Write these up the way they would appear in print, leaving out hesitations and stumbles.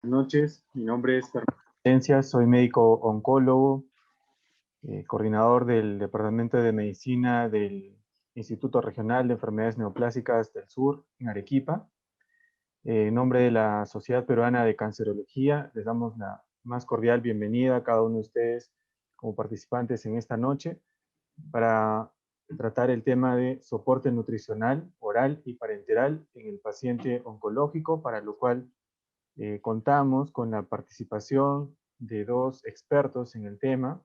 Buenas noches, mi nombre es Fernando Valencia, soy médico oncólogo, coordinador del Departamento de Medicina del Instituto Regional de Enfermedades Neoplásicas del Sur, en Arequipa. En nombre de la Sociedad Peruana de Cancerología, les damos la más cordial bienvenida a cada uno de ustedes como participantes en esta noche para tratar el tema de soporte nutricional oral y parenteral en el paciente oncológico, para lo cual contamos con la participación de dos expertos en el tema.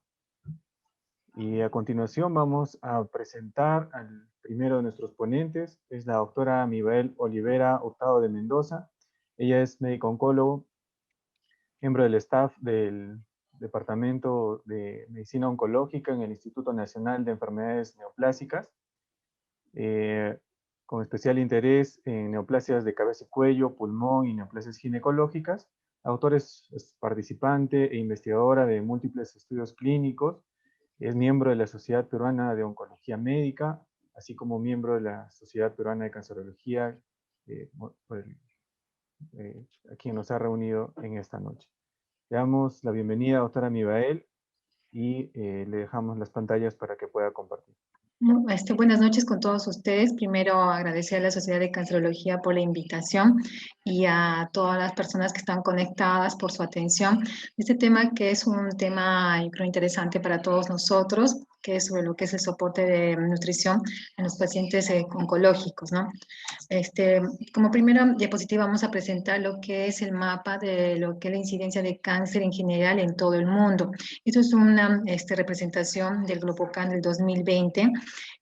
Y a continuación vamos a presentar al primero de nuestros ponentes, es la doctora Mibel Olivera Hurtado de Mendoza. Ella es médico oncólogo, miembro del staff del Departamento de Medicina Oncológica en el Instituto Nacional de Enfermedades Neoplásicas, eh, con especial interés en neoplasias de cabeza y cuello, pulmón y neoplasias ginecológicas. Autor es participante e investigadora de múltiples estudios clínicos. Es miembro de la Sociedad Peruana de Oncología Médica, así como miembro de la Sociedad Peruana de Cancerología, a quien nos ha reunido en esta noche. Le damos la bienvenida a doctora Mibael y le dejamos las pantallas para que pueda compartir. Buenas noches con todos ustedes. Primero agradecer a la Sociedad de Cancerología por la invitación y a todas las personas que están conectadas por su atención. Este tema que es un tema, yo creo, interesante para todos nosotros, que es sobre lo que es el soporte de nutrición en los pacientes oncológicos, ¿no? Como primera diapositiva vamos a presentar lo que es el mapa de lo que es la incidencia de cáncer en general en todo el mundo. Esto es una representación del Globocan del 2020,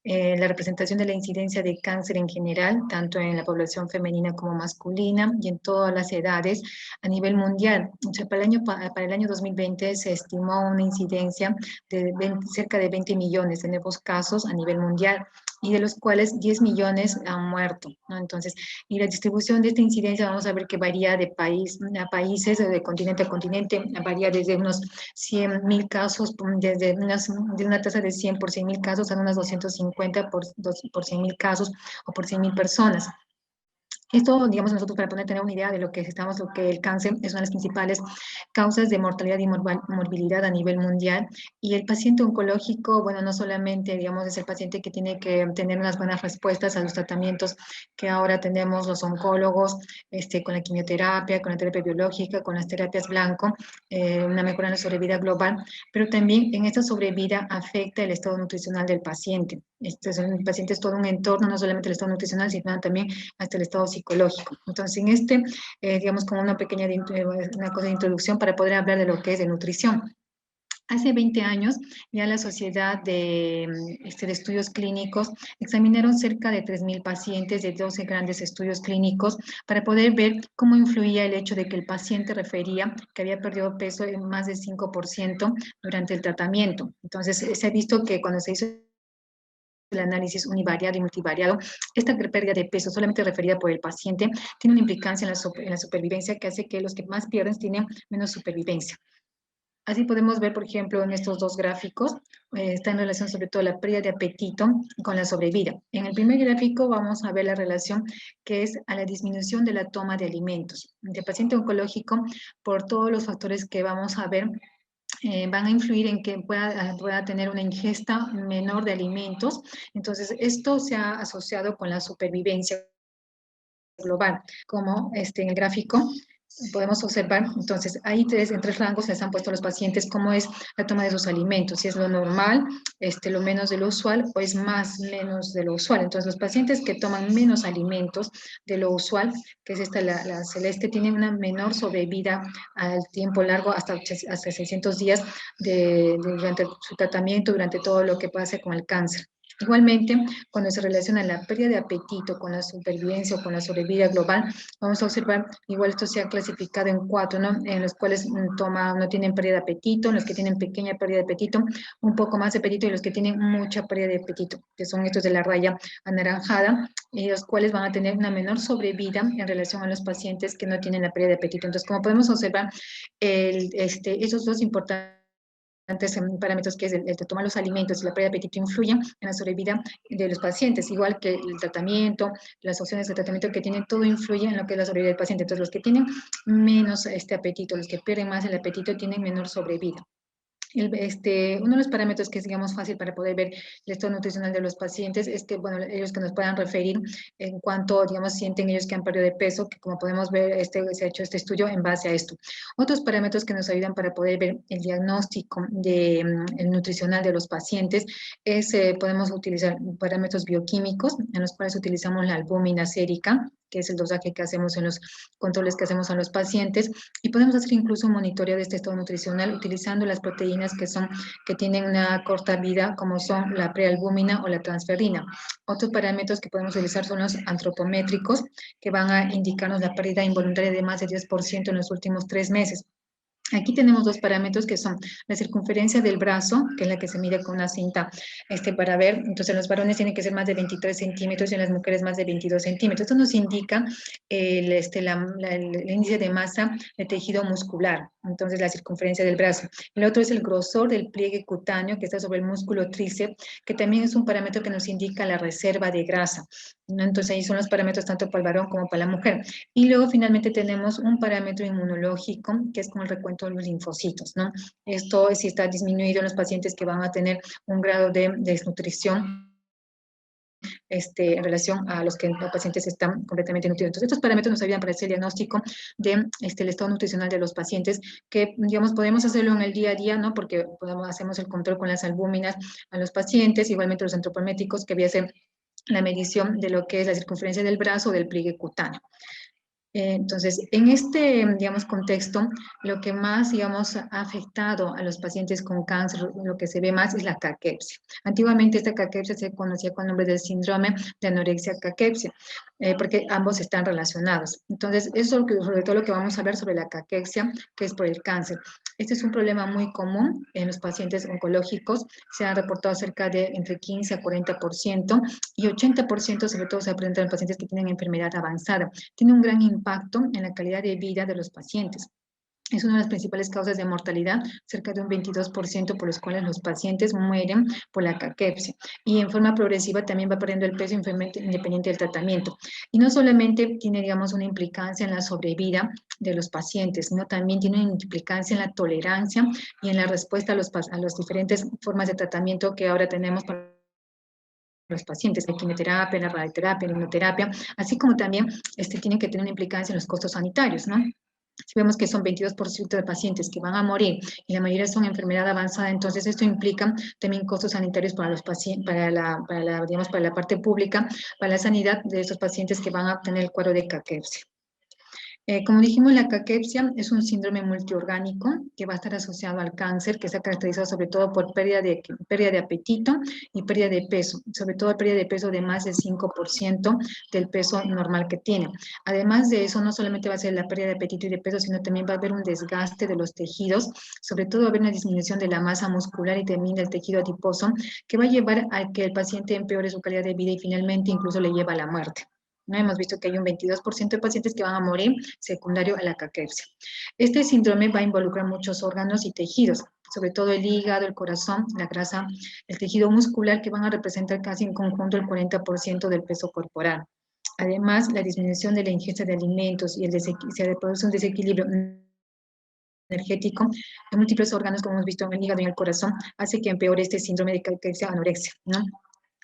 la representación de la incidencia de cáncer en general, tanto en la población femenina como masculina y en todas las edades a nivel mundial. O sea, para el año 2020 se estimó una incidencia de cerca de 20 millones de nuevos casos a nivel mundial, y de los cuales 10 millones han muerto, ¿no? Entonces, y la distribución de esta incidencia vamos a ver que varía de país a países, de continente a continente, varía desde unos 100.000 casos, de una tasa de 100 por 100.000 casos a unas 250 por 100.000 casos o por 100.000 personas. Esto, digamos, nosotros para poder tener una idea de lo que estamos, lo que el cáncer es una de las principales causas de mortalidad y morbilidad a nivel mundial. Y el paciente oncológico, bueno, no solamente, digamos, es el paciente que tiene que tener unas buenas respuestas a los tratamientos que ahora tenemos los oncólogos, con la quimioterapia, con la terapia biológica, con las terapias blanco, una mejora en la sobrevida global, pero también en esta sobrevida afecta el estado nutricional del paciente. El paciente es todo un entorno, no solamente el estado nutricional, sino también hasta el estado psicológico. Entonces, digamos, como una pequeña una cosa de introducción para poder hablar de lo que es de nutrición. Hace 20 años, ya la Sociedad de Estudios Clínicos examinaron cerca de 3.000 pacientes de 12 grandes estudios clínicos para poder ver cómo influía el hecho de que el paciente refería que había perdido peso en más del 5% durante el tratamiento. Entonces, se ha visto que cuando se hizo el análisis univariado y multivariado, esta pérdida de peso solamente referida por el paciente tiene una implicancia en la supervivencia que hace que los que más pierden tienen menos supervivencia. Así podemos ver, por ejemplo, en estos dos gráficos, está en relación sobre todo la pérdida de apetito con la sobrevida. En el primer gráfico vamos a ver la relación que es a la disminución de la toma de alimentos. De paciente oncológico, por todos los factores que vamos a ver, van a influir en que pueda tener una ingesta menor de alimentos. Entonces, esto se ha asociado con la supervivencia global, como en el gráfico podemos observar. Entonces, ahí en tres rangos les han puesto a los pacientes cómo es la toma de sus alimentos, si es lo normal, lo menos de lo usual, o es menos de lo usual. Entonces, los pacientes que toman menos alimentos de lo usual, que es la celeste, tienen una menor sobrevida al tiempo largo, hasta 600 días durante su tratamiento, durante todo lo que pasa con el cáncer. Igualmente, cuando se relaciona la pérdida de apetito con la supervivencia o con la sobrevida global, vamos a observar, igual esto se ha clasificado en 4, ¿no? En los cuales no tienen pérdida de apetito, en los que tienen pequeña pérdida de apetito, un poco más de apetito, y los que tienen mucha pérdida de apetito, que son estos de la raya anaranjada, y los cuales van a tener una menor sobrevida en relación a los pacientes que no tienen la pérdida de apetito. Entonces, como podemos observar, esos dos importantes parámetros que es el de tomar los alimentos y la pérdida de apetito influyen en la sobrevida de los pacientes, igual que el tratamiento, las opciones de tratamiento que tienen, todo influye en lo que es la sobrevida del paciente. Entonces, los que tienen menos apetito, los que pierden más el apetito, tienen menor sobrevida. Uno de los parámetros que es, digamos, fácil para poder ver el estado nutricional de los pacientes es que, bueno, ellos que nos puedan referir en cuanto, digamos, sienten ellos que han perdido de peso, que como podemos ver, se ha hecho este estudio en base a esto. Otros parámetros que nos ayudan para poder ver el diagnóstico el nutricional de los pacientes es, podemos utilizar parámetros bioquímicos, en los cuales utilizamos la albúmina sérica, que es el dosaje que hacemos en los controles que hacemos a los pacientes, y podemos hacer incluso un monitoreo de este estado nutricional utilizando las proteínas que tienen una corta vida, como son la prealbúmina o la transferrina. Otros parámetros que podemos utilizar son los antropométricos, que van a indicarnos la pérdida involuntaria de más de 10% en los últimos 3 meses. Aquí tenemos dos parámetros que son la circunferencia del brazo, que es la que se mide con una cinta para ver. Entonces, en los varones tiene que ser más de 23 centímetros y en las mujeres más de 22 centímetros. Esto nos indica el índice de masa de tejido muscular, entonces la circunferencia del brazo. El otro es el grosor del pliegue cutáneo que está sobre el músculo tríceps, que también es un parámetro que nos indica la reserva de grasa, ¿no? Entonces, ahí son los parámetros tanto para el varón como para la mujer. Y luego, finalmente, tenemos un parámetro inmunológico, que es como el recuento de los linfocitos, ¿no? Esto si está disminuido en los pacientes que van a tener un grado de desnutrición en relación a los que los pacientes están completamente nutridos. Entonces, estos parámetros nos ayudan para hacer el diagnóstico de el estado nutricional de los pacientes, que, digamos, podemos hacerlo en el día a día, ¿no? Porque hacemos el control con las albúminas a los pacientes, igualmente los antropométricos, que voy a hacer la medición de lo que es la circunferencia del brazo o del pliegue cutáneo. Entonces, en digamos, contexto, lo que más, digamos, ha afectado a los pacientes con cáncer, lo que se ve más es la caquepsia. Antiguamente esta caquepsia se conocía con el nombre del síndrome de anorexia-caquepsia, porque ambos están relacionados. Entonces, eso es sobre todo lo que vamos a ver sobre la caquepsia, que es por el cáncer. Este es un problema muy común en los pacientes oncológicos. Se han reportado cerca de entre 15 a 40% y 80% sobre todo se presenta en pacientes que tienen enfermedad avanzada. Tiene un gran impacto en la calidad de vida de los pacientes. Es una de las principales causas de mortalidad, cerca de un 22% por los cuales los pacientes mueren por la caquepsia. Y en forma progresiva también va perdiendo el peso independiente del tratamiento. Y no solamente tiene, digamos, una implicancia en la sobrevida de los pacientes, sino también tiene una implicancia en la tolerancia y en la respuesta a las diferentes formas de tratamiento que ahora tenemos para los pacientes, la quimioterapia, la radioterapia, la inmunoterapia, así como también tienen que tener una implicancia en los costos sanitarios, ¿no? Si vemos que son 22% de pacientes que van a morir y la mayoría son enfermedad avanzada, entonces esto implica también costos sanitarios para los pacientes, digamos, para la parte pública, para la sanidad de estos pacientes que van a tener el cuadro de caquepsia. Como dijimos, la caquepsia es un síndrome multiorgánico que va a estar asociado al cáncer, que está caracterizado sobre todo por pérdida de apetito y pérdida de peso, sobre todo pérdida de peso de más del 5% del peso normal que tiene. Además de eso, no solamente va a ser la pérdida de apetito y de peso, sino también va a haber un desgaste de los tejidos, sobre todo va a haber una disminución de la masa muscular y también del tejido adiposo, que va a llevar a que el paciente empeore su calidad de vida y finalmente incluso le lleva a la muerte. ¿No? Hemos visto que hay un 22% de pacientes que van a morir secundario a la caquepsia. Este síndrome va a involucrar muchos órganos y tejidos, sobre todo el hígado, el corazón, la grasa, el tejido muscular, que van a representar casi en conjunto el 40% del peso corporal. Además, la disminución de la ingesta de alimentos y se produce un desequilibrio energético en múltiples órganos, como hemos visto en el hígado y en el corazón, hace que empeore este síndrome de caquepsia-anorexia, ¿no?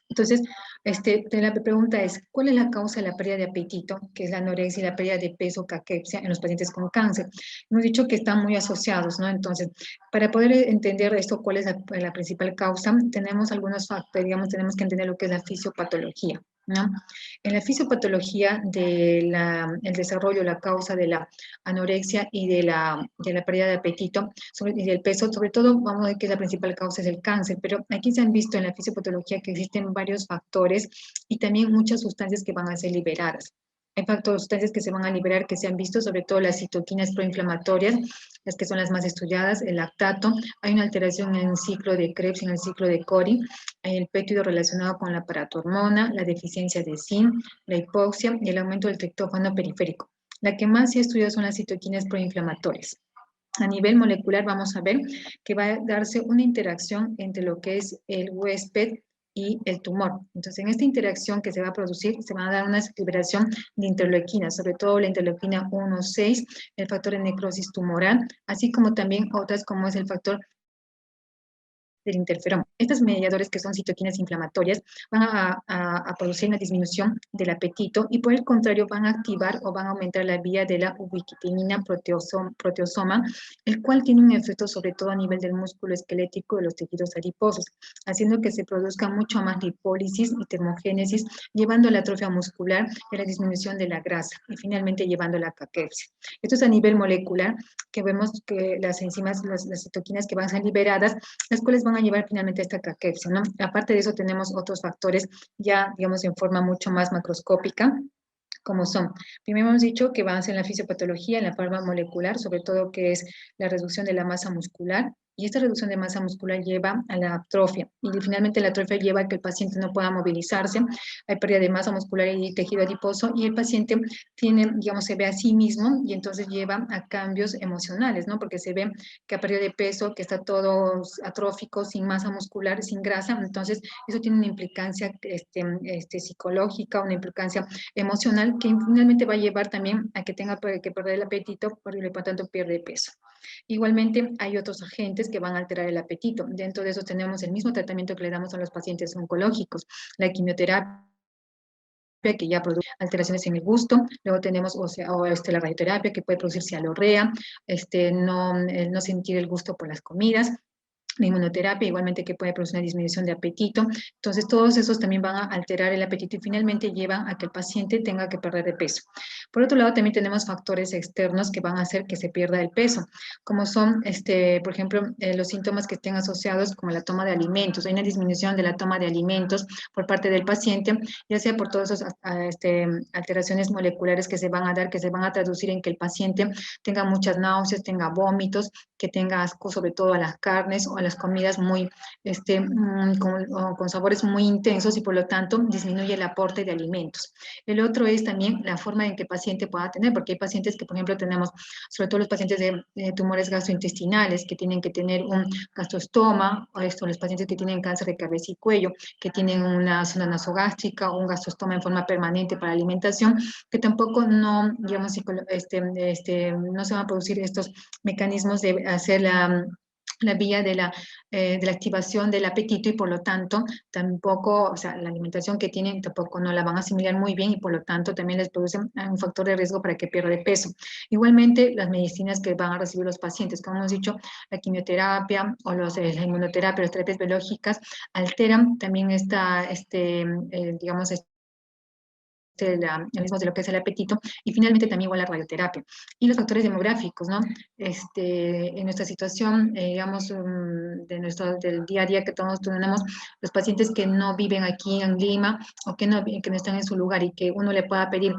Entonces, la pregunta es, ¿cuál es la causa de la pérdida de apetito, que es la anorexia y la pérdida de peso, caquepsia, en los pacientes con cáncer? Hemos dicho que están muy asociados, ¿no? Entonces, para poder entender esto, ¿cuál es la principal causa? Tenemos algunos factores, digamos, tenemos que entender lo que es la fisiopatología, ¿no? En la fisiopatología del desarrollo, la causa de la anorexia y de la pérdida de apetito y del peso, sobre todo vamos a ver que la principal causa es el cáncer, pero aquí se han visto en la fisiopatología que existen varios factores y también muchas sustancias que van a ser liberadas. Hay sustancias que se van a liberar que se han visto, sobre todo las citoquinas proinflamatorias, las que son las más estudiadas, el lactato, hay una alteración en el ciclo de Krebs y en el ciclo de Cori, el péptido relacionado con la paratormona, la deficiencia de zinc, la hipoxia y el aumento del triptófano periférico. La que más se ha estudiado son las citoquinas proinflamatorias. A nivel molecular vamos a ver que va a darse una interacción entre lo que es el huésped y el tumor. Entonces, en esta interacción que se va a producir, se va a dar una liberación de interleuquinas, sobre todo la interleuquina 1,6, el factor de necrosis tumoral, así como también otras como es el factor del interferón. Estos mediadores, que son citoquinas inflamatorias, van a producir una disminución del apetito y por el contrario van a activar o van a aumentar la vía de la ubiquitinina proteosoma, el cual tiene un efecto sobre todo a nivel del músculo esquelético de los tejidos adiposos, haciendo que se produzca mucho más lipólisis y termogénesis, llevando a la atrofia muscular y a la disminución de la grasa y finalmente llevando a la caquepsia. Esto es a nivel molecular, que vemos que las enzimas, las citoquinas que van a ser liberadas, las cuales van a llevar finalmente a esta caquepsia, ¿no? Aparte de eso tenemos otros factores ya, digamos, en forma mucho más macroscópica, como son, primero hemos dicho que van a ser en la fisiopatología, en la forma molecular, sobre todo que es la reducción de la masa muscular, y esta reducción de masa muscular lleva a la atrofia, y finalmente la atrofia lleva a que el paciente no pueda movilizarse, hay pérdida de masa muscular y tejido adiposo, y el paciente tiene, digamos, se ve a sí mismo, y entonces lleva a cambios emocionales, ¿no? Porque se ve que ha perdido de peso, que está todo atrófico, sin masa muscular, sin grasa, entonces eso tiene una implicancia psicológica, una implicancia emocional que finalmente va a llevar también a que tenga que perder el apetito, por lo tanto pierde peso. Igualmente hay otros agentes que van a alterar el apetito. Dentro de eso tenemos el mismo tratamiento que le damos a los pacientes oncológicos, la quimioterapia, que ya produce alteraciones en el gusto, luego tenemos la radioterapia que puede producir cialorrea, no sentir el gusto por las comidas, la inmunoterapia, igualmente que puede producir una disminución de apetito. Entonces, todos esos también van a alterar el apetito y finalmente llevan a que el paciente tenga que perder de peso. Por otro lado, también tenemos factores externos que van a hacer que se pierda el peso, como son, por ejemplo, los síntomas que estén asociados como la toma de alimentos. Hay una disminución de la toma de alimentos por parte del paciente, ya sea por todas esas alteraciones moleculares que se van a dar, que se van a traducir en que el paciente tenga muchas náuseas, tenga vómitos, que tenga asco sobre todo a las carnes o a las comidas con sabores muy intensos y por lo tanto disminuye el aporte de alimentos. El otro es también la forma en que el paciente pueda tener, porque hay pacientes que, por ejemplo, tenemos, sobre todo los pacientes de tumores gastrointestinales, que tienen que tener un gastrostoma, o los pacientes que tienen cáncer de cabeza y cuello, que tienen una zona nasogástrica o un gastrostoma en forma permanente para alimentación, que tampoco no, digamos, no se van a producir estos mecanismos de hacer la vía de la activación del apetito y por lo tanto tampoco, o sea, la alimentación que tienen tampoco no la van a asimilar muy bien y por lo tanto también les produce un factor de riesgo para que pierda de peso. Igualmente, las medicinas que van a recibir los pacientes, como hemos dicho, la quimioterapia o la inmunoterapia, las terapias biológicas, alteran también digamos, mismo de lo que es el apetito, y finalmente también igual la radioterapia. Y los factores demográficos, ¿no? En nuestra situación, digamos, del día a día que todos tenemos, los pacientes que no viven aquí en Lima o que no están en su lugar y que uno le pueda pedir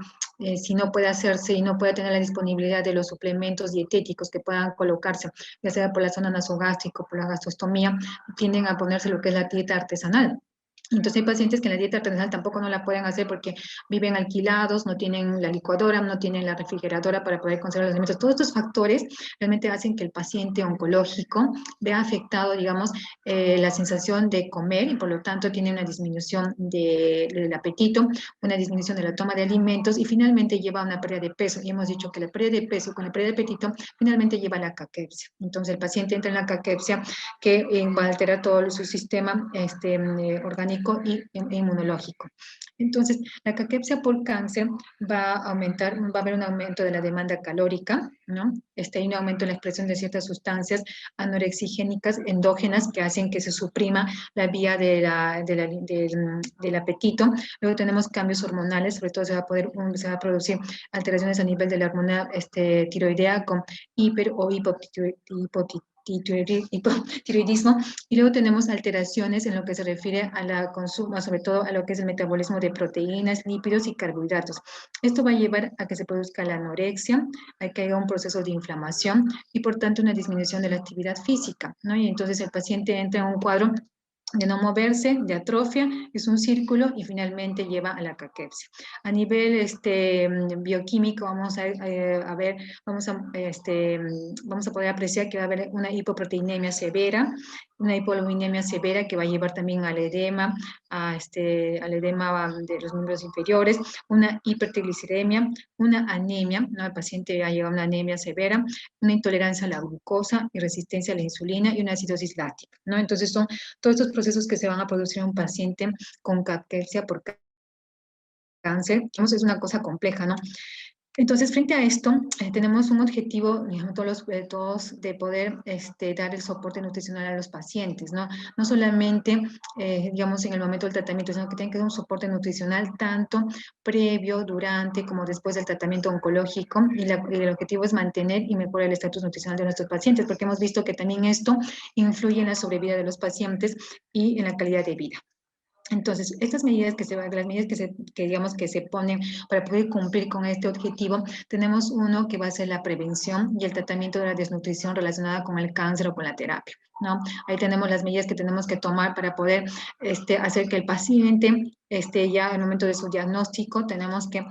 si no puede hacerse y no puede tener la disponibilidad de los suplementos dietéticos que puedan colocarse, ya sea por la zona nasogástrica o por la gastrostomía, tienden a ponerse lo que es la dieta artesanal. Entonces hay pacientes que en la dieta artesanal tampoco no la pueden hacer porque viven alquilados, no tienen la licuadora, no tienen la refrigeradora para poder conservar los alimentos. Todos estos factores realmente hacen que el paciente oncológico vea afectado, digamos, la sensación de comer y por lo tanto tiene una disminución del apetito, una disminución de la toma de alimentos y finalmente lleva a una pérdida de peso. Y hemos dicho que la pérdida de peso con la pérdida de apetito finalmente lleva a la caquepsia. Entonces el paciente entra en la caquepsia que va a alterar todo su sistema orgánico e inmunológico. Entonces, la caquepsia por cáncer va a aumentar, va a haber un aumento de la demanda calórica, ¿no? Hay un aumento en la expresión de ciertas sustancias anorexigénicas endógenas que hacen que se suprima la vía del apetito. Luego tenemos cambios hormonales, sobre todo se va a producir alteraciones a nivel de la hormona tiroidea con hiper o hipotiroidismo, y luego tenemos alteraciones en lo que se refiere a la consumo, sobre todo a lo que es el metabolismo de proteínas, lípidos y carbohidratos. Esto va a llevar a que se produzca la anorexia, a que haya un proceso de inflamación y por tanto una disminución de la actividad física, ¿no? Y entonces el paciente entra en un cuadro de no moverse, de atrofia, es un círculo y finalmente lleva a la caquepsia. A nivel bioquímico vamos a ver, vamos a poder apreciar que va a haber una hipoproteinemia severa, una hipoluminemia severa que va a llevar también al edema, al edema de los miembros inferiores, una hipertrigliceridemia, una anemia, ¿no? El paciente va a llevar una anemia severa, una intolerancia a la glucosa y resistencia a la insulina y una acidosis láctica, ¿no? Entonces son todos estos procesos que se van a producir en un paciente con caquepsia por cáncer. Es una cosa compleja, ¿no? Entonces, frente a esto, tenemos un objetivo, digamos, todos de poder dar el soporte nutricional a los pacientes, ¿no? No solamente, digamos, en el momento del tratamiento, sino que tienen que dar un soporte nutricional tanto previo, durante, como después del tratamiento oncológico. Y el objetivo es mantener y mejorar el estatus nutricional de nuestros pacientes, porque hemos visto que también esto influye en la sobrevida de los pacientes y en la calidad de vida. Entonces, estas medidas las medidas digamos que se ponen para poder cumplir con este objetivo, tenemos uno que va a ser la prevención y el tratamiento de la desnutrición relacionada con el cáncer o con la terapia, ¿no? Ahí tenemos las medidas que tenemos que tomar para poder hacer que el paciente ya en el momento de su diagnóstico, tenemos que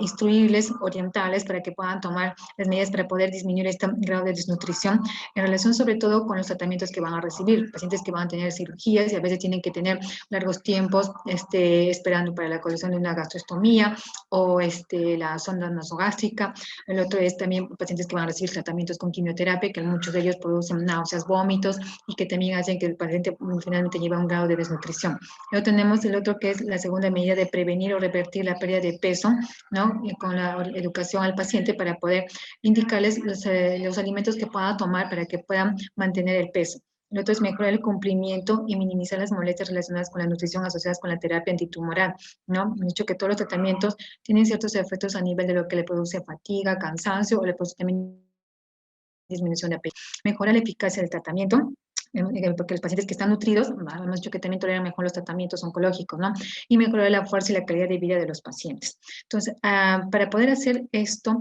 instruirles, orientarles para que puedan tomar las medidas para poder disminuir este grado de desnutrición en relación sobre todo con los tratamientos que van a recibir, pacientes que van a tener cirugías y a veces tienen que tener largos tiempos esperando para la corrección de una gastrostomía o la sonda nasogástrica. El otro es también pacientes que van a recibir tratamientos con quimioterapia, que muchos de ellos producen náuseas, vómitos y que también hacen que el paciente finalmente lleve a un grado de desnutrición. Luego tenemos el otro que es la segunda medida de prevenir o revertir la pérdida de peso, ¿no? Y con la educación al paciente para poder indicarles los alimentos que puedan tomar para que puedan mantener el peso. Lo otro es mejorar el cumplimiento y minimizar las molestias relacionadas con la nutrición asociadas con la terapia antitumoral, ¿no? Han dicho que todos los tratamientos tienen ciertos efectos a nivel de lo que le produce fatiga, cansancio o le produce también disminución de apetito. Mejora la eficacia del tratamiento, porque los pacientes que están nutridos, hemos dicho que también toleran mejor los tratamientos oncológicos, ¿no? Y mejorar la fuerza y la calidad de vida de los pacientes. Entonces, para poder hacer esto,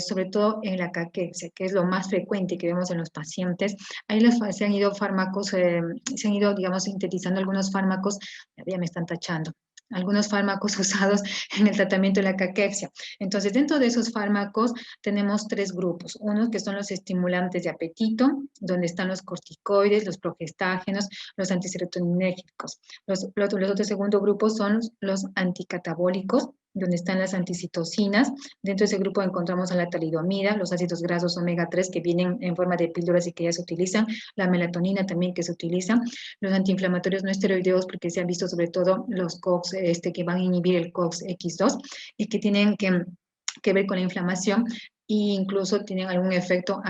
sobre todo en la caquepsia, que es lo más frecuente que vemos en los pacientes, ahí se han ido fármacos, se han ido, digamos, sintetizando algunos fármacos, ya me están tachando, algunos fármacos usados en el tratamiento de la caquepsia. Entonces, dentro de esos fármacos tenemos tres grupos. Unos que son los estimulantes de apetito, donde están los corticoides, los progestágenos, los antiserotoninérgicos. Los otros segundo grupo son los anticatabólicos, donde están las anticitocinas. Dentro de ese grupo encontramos a la talidomida, los ácidos grasos omega 3 que vienen en forma de píldoras y que ya se utilizan, la melatonina también que se utiliza, los antiinflamatorios no esteroideos porque se han visto sobre todo los COX que van a inhibir el COX-X2 y que tienen que ver con la inflamación e incluso tienen algún efecto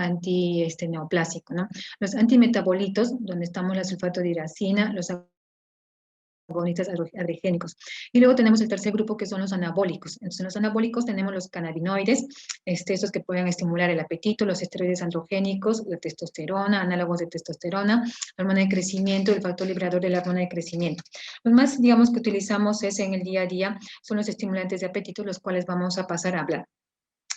neoplásico, ¿no? Los antimetabolitos, donde estamos la sulfatodirazina, los agonistas adrogénicos. Y luego tenemos el tercer grupo que son los anabólicos. Entonces, en los anabólicos tenemos los cannabinoides, estos que pueden estimular el apetito, los esteroides androgénicos, la testosterona, análogos de testosterona, la hormona de crecimiento, el factor liberador de la hormona de crecimiento. Los más, digamos, que utilizamos en el día a día son los estimulantes de apetito, los cuales vamos a pasar a hablar.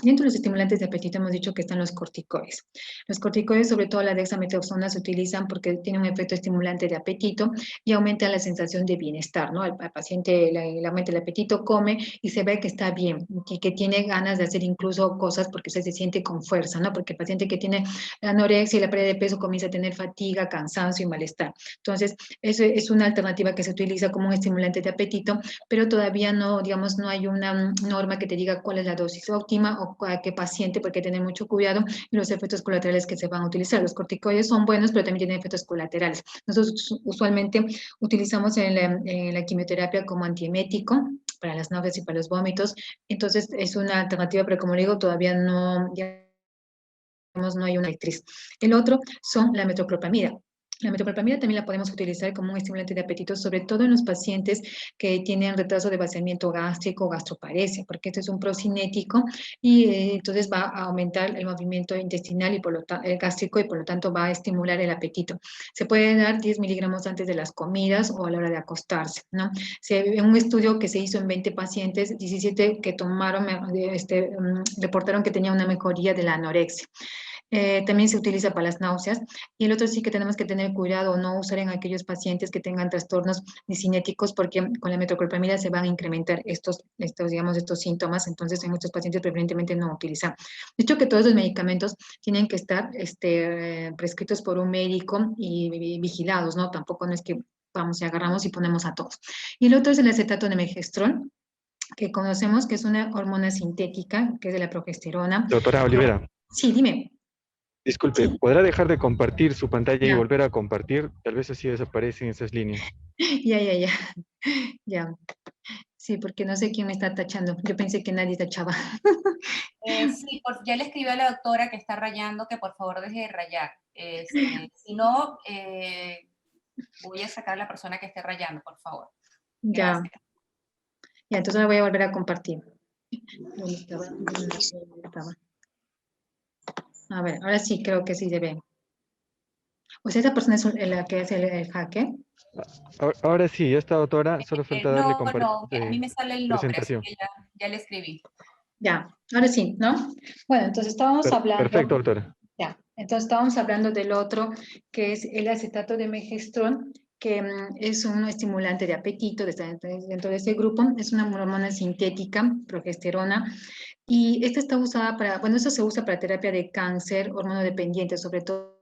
Dentro de los estimulantes de apetito hemos dicho que están los corticoides. Los corticoides, sobre todo la dexametasona, se utilizan porque tiene un efecto estimulante de apetito y aumenta la sensación de bienestar, ¿no? Al paciente le aumenta el apetito, come y se ve que está bien y que tiene ganas de hacer incluso cosas porque se siente con fuerza, ¿no? Porque el paciente que tiene anorexia y la pérdida de peso comienza a tener fatiga, cansancio y malestar. Entonces, eso es una alternativa que se utiliza como un estimulante de apetito, pero todavía no, digamos, no hay una norma que te diga cuál es la dosis óptima o a qué paciente, porque hay que tener mucho cuidado y los efectos colaterales que se van a utilizar. Los corticoides son buenos, pero también tienen efectos colaterales. Nosotros usualmente utilizamos en la quimioterapia como antiemético para las náuseas y para los vómitos. Entonces, es una alternativa, pero como le digo, todavía no, digamos, no hay una actriz. El otro son la metoclopramida. La metoclopramida también la podemos utilizar como un estimulante de apetito, sobre todo en los pacientes que tienen retraso de vaciamiento gástrico o gastroparesia, porque este es un procinético y entonces va a aumentar el movimiento intestinal y gástrico y por lo tanto va a estimular el apetito. Se puede dar 10 miligramos antes de las comidas o a la hora de acostarse, ¿no? En un estudio que se hizo en 20 pacientes, 17 que tomaron, reportaron que tenían una mejoría de la anorexia. También se utiliza para las náuseas. Y el otro sí que tenemos que tener cuidado o no usar en aquellos pacientes que tengan trastornos discinéticos, porque con la metoclopramida se van a incrementar digamos, estos síntomas. Entonces, en muchos pacientes preferentemente no utilizar. De hecho, que todos los medicamentos tienen que estar prescritos por un médico y vigilados, ¿no? Tampoco no es que vamos y agarramos y ponemos a todos. Y el otro es el acetato de megestrol, que conocemos que es una hormona sintética, que es de la progesterona. Doctora Olivera, Sí, dime. disculpe, Sí, ¿podrá dejar de compartir su pantalla y ya, volver a compartir? Tal vez así desaparecen esas líneas. ya, ya. Sí, porque no sé quién me está tachando. Yo pensé que nadie tachaba. Sí, ya le escribió a la doctora que está rayando que por favor deje de rayar. Si no, voy a sacar a la persona que esté rayando, por favor. Ya, Gracias. ya, entonces la voy a volver a compartir. ¿Dónde estaba? ¿Dónde estaba? A ver, ahora sí creo que sí se ve. O sea, esa persona es la que hace el jaque. Ahora sí, esta doctora, solo falta darle No, a mí me sale el nombre, así presentación. que ya le escribí. Ya, ahora sí, ¿no? Bueno, entonces estábamos Perfecto, hablando, doctora. ya, entonces estábamos hablando del otro, que es el acetato de megestrol, que es un estimulante de apetito, dentro de ese grupo, es una hormona sintética, progesterona, y esta está usada para, bueno, eso se usa para terapia de cáncer hormonodependiente, sobre todo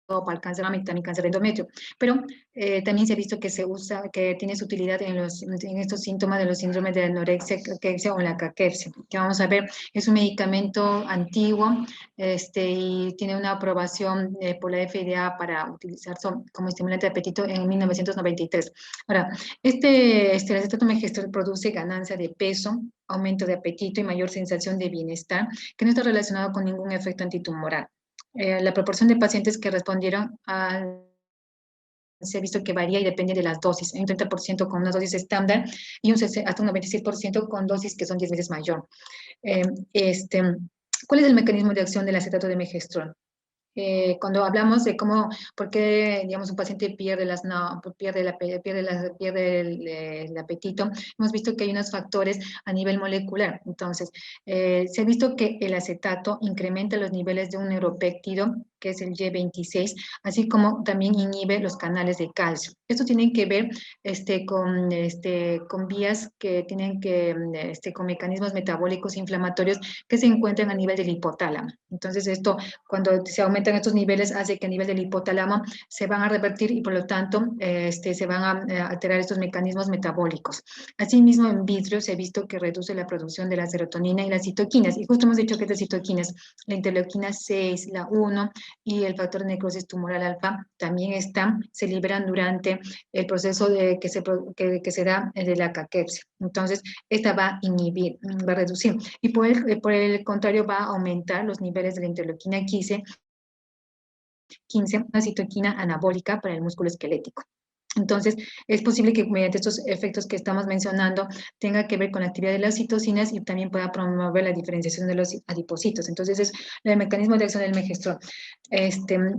para el cáncer mama y también cáncer de endometrio, pero también se ha visto que se usa, que tiene su utilidad en estos síntomas de los síndromes de anorexia, caquexia o la caquepsia, que vamos a ver, es un medicamento antiguo, y tiene una aprobación por la FDA para utilizarse como estimulante de apetito en 1993. Ahora, el acetato megestrol produce ganancia de peso, aumento de apetito y mayor sensación de bienestar, que no está relacionado con ningún efecto antitumoral. La proporción de pacientes que respondieron se ha visto que varía y depende de las dosis. Hay un 30% con una dosis estándar y hasta un 96% con dosis que son 10 veces mayor. Eh, este, ¿Cuál es el mecanismo de acción del acetato de megestrol? Cuando hablamos de por qué, digamos, un paciente pierde no, pierde el apetito, hemos visto que hay unos factores a nivel molecular. Entonces, se ha visto que el acetato incrementa los niveles de un neuropéptido, que es el Y26, así como también inhibe los canales de calcio. Esto tiene que ver con vías que tienen con mecanismos metabólicos inflamatorios que se encuentran a nivel del hipotálamo. Entonces, esto cuando se aumentan estos niveles hace que a nivel del hipotálamo se van a revertir y por lo tanto se van a alterar estos mecanismos metabólicos. Asimismo, en vitro se ha visto que reduce la producción de la serotonina y las citoquinas. Y justo hemos dicho que estas citoquinas, la interleuquina 6, la 1 y el factor de necrosis tumoral alfa también se liberan durante el proceso que se da de la caquepsia. Entonces, esta va a inhibir, va a reducir. Y por el contrario, va a aumentar los niveles de la interleuquina 15, una citoquina anabólica para el músculo esquelético. Entonces, es posible que mediante estos efectos que estamos mencionando tenga que ver con la actividad de las citocinas y también pueda promover la diferenciación de los adipocitos. Entonces, es el mecanismo de acción del megestrol.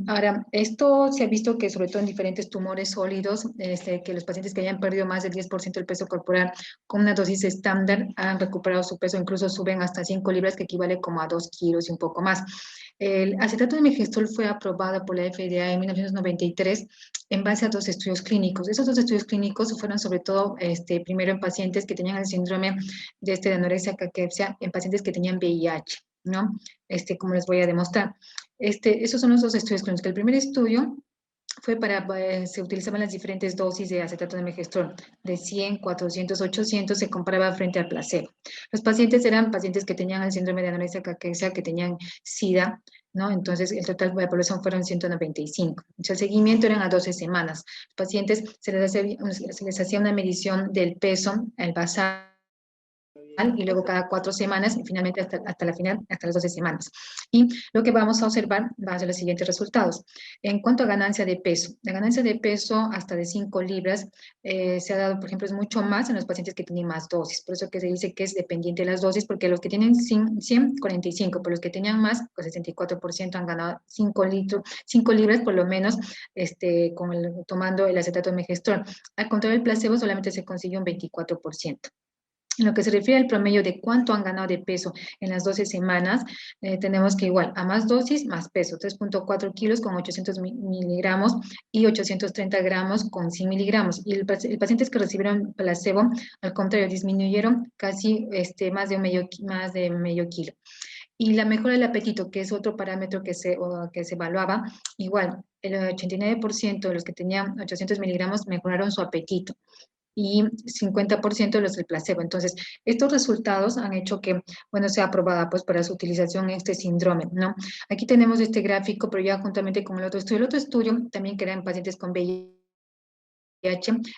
Ahora, esto se ha visto que sobre todo en diferentes tumores sólidos, que los pacientes que hayan perdido más del 10% del peso corporal con una dosis estándar han recuperado su peso, incluso suben hasta 5 libras, que equivale como a 2 kilos y un poco más. El acetato de megestrol fue aprobado por la FDA en 1993 en base a 2 estudios clínicos. Esos 2 estudios clínicos fueron sobre todo, primero en pacientes que tenían el síndrome de anorexia caquepsia, en pacientes que tenían VIH, ¿no? Como les voy a demostrar. Esos son los 2 estudios clínicos. El primer estudio fue se utilizaban las diferentes dosis de acetato de megestrol, de 100, 400, 800, se comparaba frente al placebo. Los pacientes eran pacientes que tenían el síndrome de anorexia caquexia, que tenían SIDA, ¿no? Entonces, el total de población fueron 195. El seguimiento eran a 12 semanas. Los pacientes se les hacía una medición del peso, el basal, y luego cada 4 semanas y finalmente hasta las 12 semanas. Y lo que vamos a observar va a ser los siguientes resultados. En cuanto a ganancia de peso, la ganancia de peso hasta de 5 libras se ha dado, por ejemplo, es mucho más en los pacientes que tienen más dosis. Por eso que se dice que es dependiente de las dosis, porque los que tienen 100, 45, pero los que tenían más, pues 64% han ganado 5 libras por lo menos, tomando el acetato de megestrol. Al contrario del placebo, solamente se consiguió un 24%. En lo que se refiere al promedio de cuánto han ganado de peso en las 12 semanas, tenemos que igual, a más dosis, más peso, 3.4 kilos con 800 miligramos y 830 gramos con 100 miligramos. Y el pacientes que recibieron placebo, al contrario, disminuyeron casi más de medio kilo. Y la mejora del apetito, que es otro parámetro que se evaluaba, igual, el 89% de los que tenían 800 miligramos mejoraron su apetito y 50% de los del placebo. Entonces, estos resultados han hecho que, bueno, sea aprobada pues para su utilización en este síndrome, ¿no? Aquí tenemos este gráfico, pero ya juntamente con el otro estudio. El otro estudio también que era en pacientes con VIH,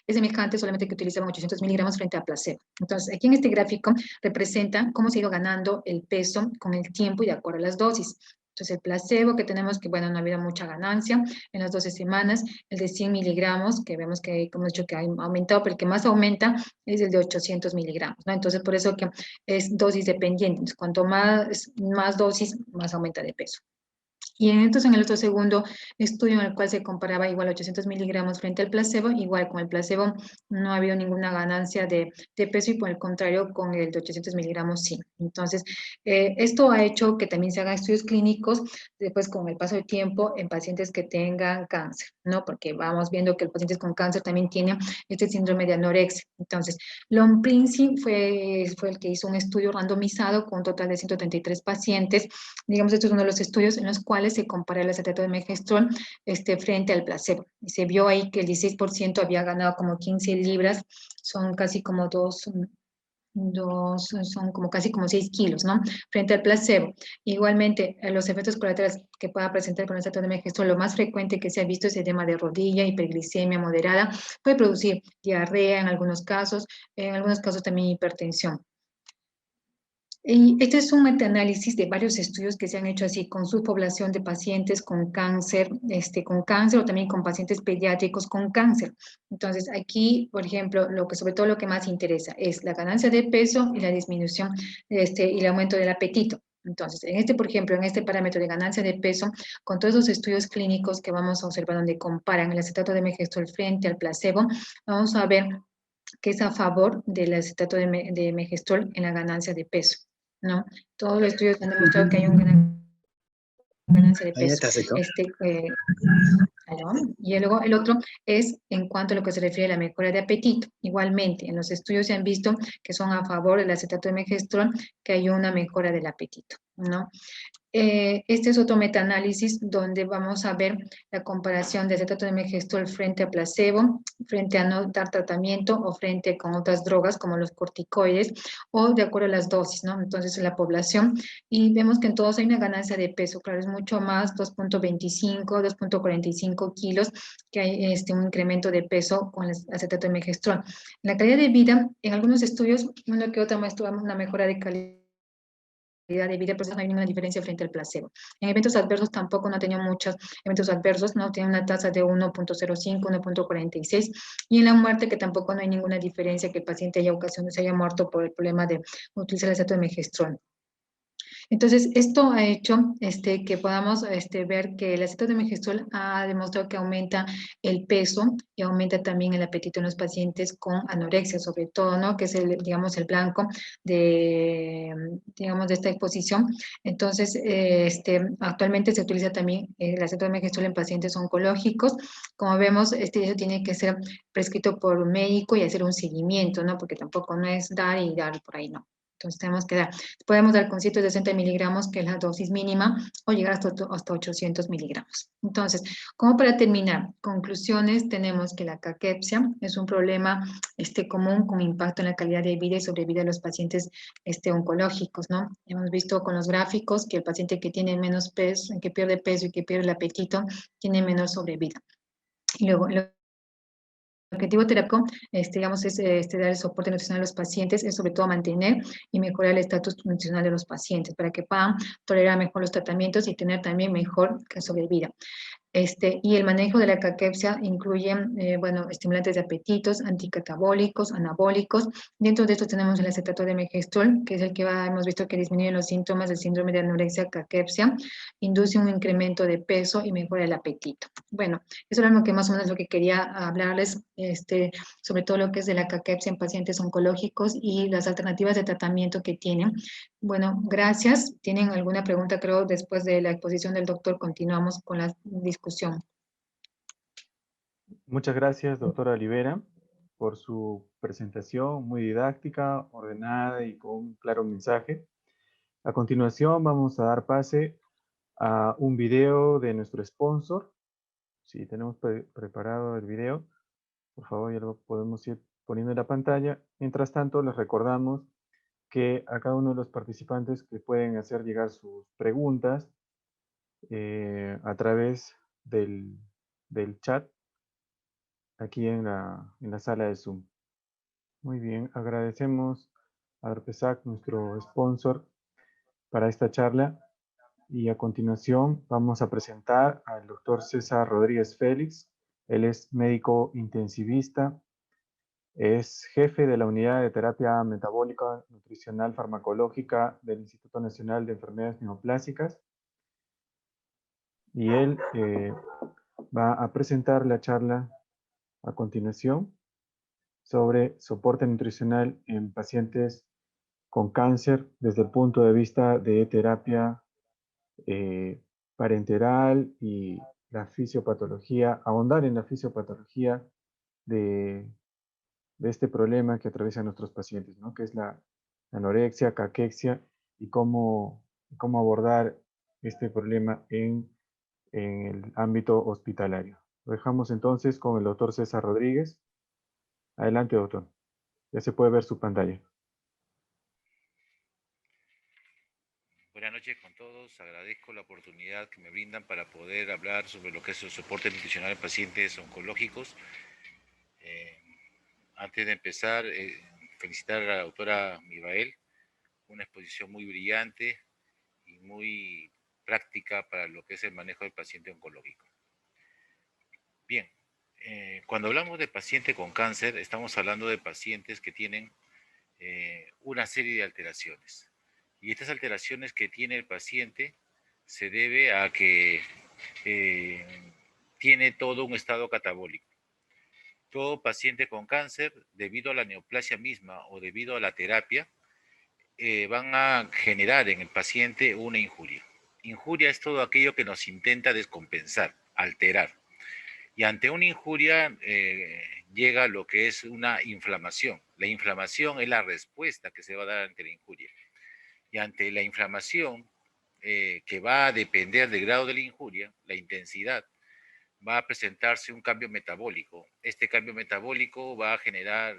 es semejante, solamente que utilizaban 800 miligramos frente a placebo. Entonces, aquí en este gráfico representa cómo se ha ido ganando el peso con el tiempo y de acuerdo a las dosis. Entonces, el placebo que tenemos que, bueno, no ha habido mucha ganancia en las 12 semanas, el de 100 miligramos, que vemos que, como he dicho, que ha aumentado, pero el que más aumenta es el de 800 miligramos, ¿no? Entonces, por eso que es dosis dependiente. Entonces, cuanto más dosis, más aumenta de peso. Y entonces en el otro segundo estudio en el cual se comparaba igual 800 miligramos frente al placebo, igual con el placebo no ha habido ninguna ganancia de peso y por el contrario con el de 800 miligramos sí. Entonces, esto ha hecho que también se hagan estudios clínicos después con el paso del tiempo en pacientes que tengan cáncer, ¿no? Porque vamos viendo que los pacientes con cáncer también tienen este síndrome de anorexia. Entonces, Lon Princi fue el que hizo un estudio randomizado con un total de 133 pacientes. Digamos, esto es uno de los estudios en los cuales se compara el acetato de megestrol frente al placebo. Y se vio ahí que el 16% había ganado como 15 libras, son casi como son como casi como 6 kilos, ¿no? Frente al placebo. Igualmente, los efectos colaterales que pueda presentar con el acetato de megestrol, lo más frecuente que se ha visto es edema de rodilla, hiperglicemia moderada, puede producir diarrea en algunos casos también hipertensión. Y este es un metaanálisis de varios estudios que se han hecho así con subpoblación de pacientes con cáncer o también con pacientes pediátricos con cáncer. Entonces, aquí, por ejemplo, sobre todo lo que más interesa es la ganancia de peso y la disminución y el aumento del apetito. Entonces, por ejemplo, en este parámetro de ganancia de peso, con todos los estudios clínicos que vamos a observar donde comparan el acetato de megestrol frente al placebo, vamos a ver que es a favor del acetato de megestrol en la ganancia de peso, ¿no? Todos los estudios han demostrado que hay una ganancia de peso. Y luego el otro es en cuanto a lo que se refiere a la mejora de apetito. Igualmente, en los estudios se han visto que son a favor del acetato de megestrol, que hay una mejora del apetito, ¿no? Este es otro metaanálisis donde vamos a ver la comparación de acetato de megestrol frente a placebo, frente a no dar tratamiento o frente con otras drogas como los corticoides o de acuerdo a las dosis, ¿no? Entonces en la población y vemos que en todos hay una ganancia de peso, claro, es mucho más 2.25, 2.45 kilos que hay un incremento de peso con el acetato de megestrol. En la calidad de vida, en algunos estudios, uno que otro muestra una mejora de calidad de vida, pero no hay ninguna diferencia frente al placebo. En eventos adversos tampoco no ha tenido muchos eventos adversos, no tiene una tasa de 1.05, 1.46, y en la muerte que tampoco no hay ninguna diferencia que el paciente se haya muerto por el problema de utilizar el acetato de megestrol. Entonces, esto ha hecho que podamos ver que el acetato de megestrol ha demostrado que aumenta el peso y aumenta también el apetito en los pacientes con anorexia, sobre todo, ¿no? Que es digamos, el blanco de esta exposición. Entonces, actualmente se utiliza también el acetato de megestrol en pacientes oncológicos. Como vemos, eso tiene que ser prescrito por un médico y hacer un seguimiento, ¿no? Porque tampoco no es dar y dar por ahí, no. Entonces tenemos que podemos dar con 160 miligramos, que es la dosis mínima, o llegar hasta 800 miligramos. Entonces, como para terminar, conclusiones, tenemos que la caquepsia es un problema común con impacto en la calidad de vida y sobrevida de los pacientes oncológicos, ¿no? Hemos visto con los gráficos que el paciente que tiene menos peso, que pierde peso y que pierde el apetito, tiene menor sobrevida. Y luego, el objetivo terápico, digamos, es dar el soporte nutricional a los pacientes, es sobre todo mantener y mejorar el estatus nutricional de los pacientes para que puedan tolerar mejor los tratamientos y tener también mejor sobrevida. Y el manejo de la caquepsia incluye, bueno, estimulantes de apetitos, anticatabólicos, anabólicos. Dentro de esto tenemos el acetato de megestrol, que es el que hemos visto que disminuye los síntomas del síndrome de anorexia caquepsia, induce un incremento de peso y mejora el apetito. Bueno, eso era lo que más o menos lo que quería hablarles, sobre todo lo que es de la caquepsia en pacientes oncológicos y las alternativas de tratamiento que tienen. Bueno, gracias. ¿Tienen alguna pregunta? Creo después de la exposición del doctor continuamos con la discusión. Muchas gracias, doctora Olivera, por su presentación muy didáctica, ordenada y con un claro mensaje. A continuación vamos a dar pase a un video de nuestro sponsor. Si tenemos preparado el video, por favor ya lo podemos ir poniendo en la pantalla. Mientras tanto, les recordamos que a cada uno de los participantes que pueden hacer llegar sus preguntas a través del chat aquí en la sala de Zoom. Muy bien, agradecemos a Arpesac, nuestro sponsor, para esta charla. Y a continuación vamos a presentar al doctor César Rodríguez Félix. Él es médico intensivista, es jefe de la unidad de terapia metabólica nutricional farmacológica del Instituto Nacional de Enfermedades Neoplásicas. Y él va a presentar la charla a continuación sobre soporte nutricional en pacientes con cáncer desde el punto de vista de terapia parenteral y la fisiopatología, ahondar en la fisiopatología de, de este problema que atraviesan nuestros pacientes, ¿no? Que es la anorexia, caquexia y cómo abordar este problema en el ámbito hospitalario. Lo dejamos entonces con el doctor César Rodríguez. Adelante, doctor. Ya se puede ver su pantalla. Buenas noches con todos. Agradezco la oportunidad que me brindan para poder hablar sobre lo que es el soporte nutricional en pacientes oncológicos. Antes de empezar, felicitar a la doctora Mibael, una exposición muy brillante y muy práctica para lo que es el manejo del paciente oncológico. Bien, cuando hablamos de paciente con cáncer, estamos hablando de pacientes que tienen una serie de alteraciones. Y estas alteraciones que tiene el paciente se debe a que tiene todo un estado catabólico. Todo paciente con cáncer, debido a la neoplasia misma o debido a la terapia, van a generar en el paciente una injuria. Injuria es todo aquello que nos intenta descompensar, alterar. Y ante una injuria llega lo que es una inflamación. La inflamación es la respuesta que se va a dar ante la injuria. Y ante la inflamación, que va a depender del grado de la injuria, la intensidad, va a presentarse un cambio metabólico. Este cambio metabólico va a generar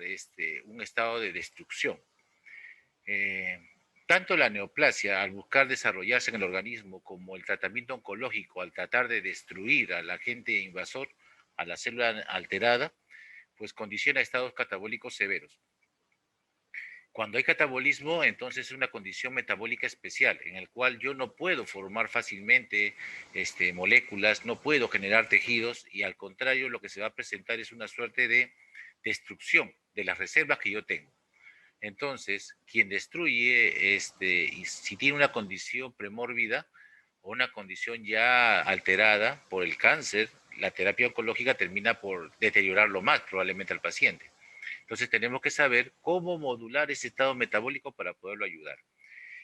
un estado de destrucción. Tanto la neoplasia, al buscar desarrollarse en el organismo, como el tratamiento oncológico, al tratar de destruir al agente invasor, a la célula alterada, pues condiciona estados catabólicos severos. Cuando hay catabolismo, entonces es una condición metabólica especial, en el cual yo no puedo formar fácilmente moléculas, no puedo generar tejidos, y al contrario, lo que se va a presentar es una suerte de destrucción de las reservas que yo tengo. Entonces, quien destruye, y si tiene una condición premórbida o una condición ya alterada por el cáncer, la terapia oncológica termina por deteriorarlo más probablemente al paciente. Entonces tenemos que saber cómo modular ese estado metabólico para poderlo ayudar.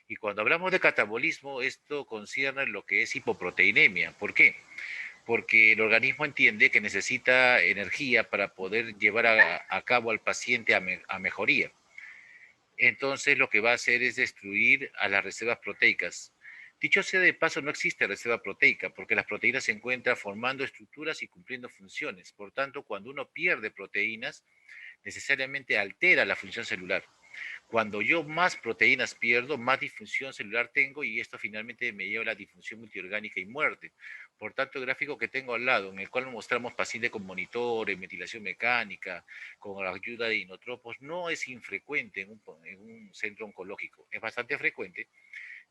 Y cuando hablamos de catabolismo, esto concierne lo que es hipoproteinemia. ¿Por qué? Porque el organismo entiende que necesita energía para poder llevar a cabo al paciente a mejoría. Entonces lo que va a hacer es destruir a las reservas proteicas. Dicho sea de paso, no existe reserva proteica porque las proteínas se encuentran formando estructuras y cumpliendo funciones. Por tanto, cuando uno pierde proteínas, necesariamente altera la función celular. Cuando yo más proteínas pierdo, más disfunción celular tengo y esto finalmente me lleva a la disfunción multiorgánica y muerte. Por tanto, el gráfico que tengo al lado, en el cual mostramos pacientes con monitores, ventilación mecánica, con la ayuda de inotropos, no es infrecuente en un centro oncológico. Es bastante frecuente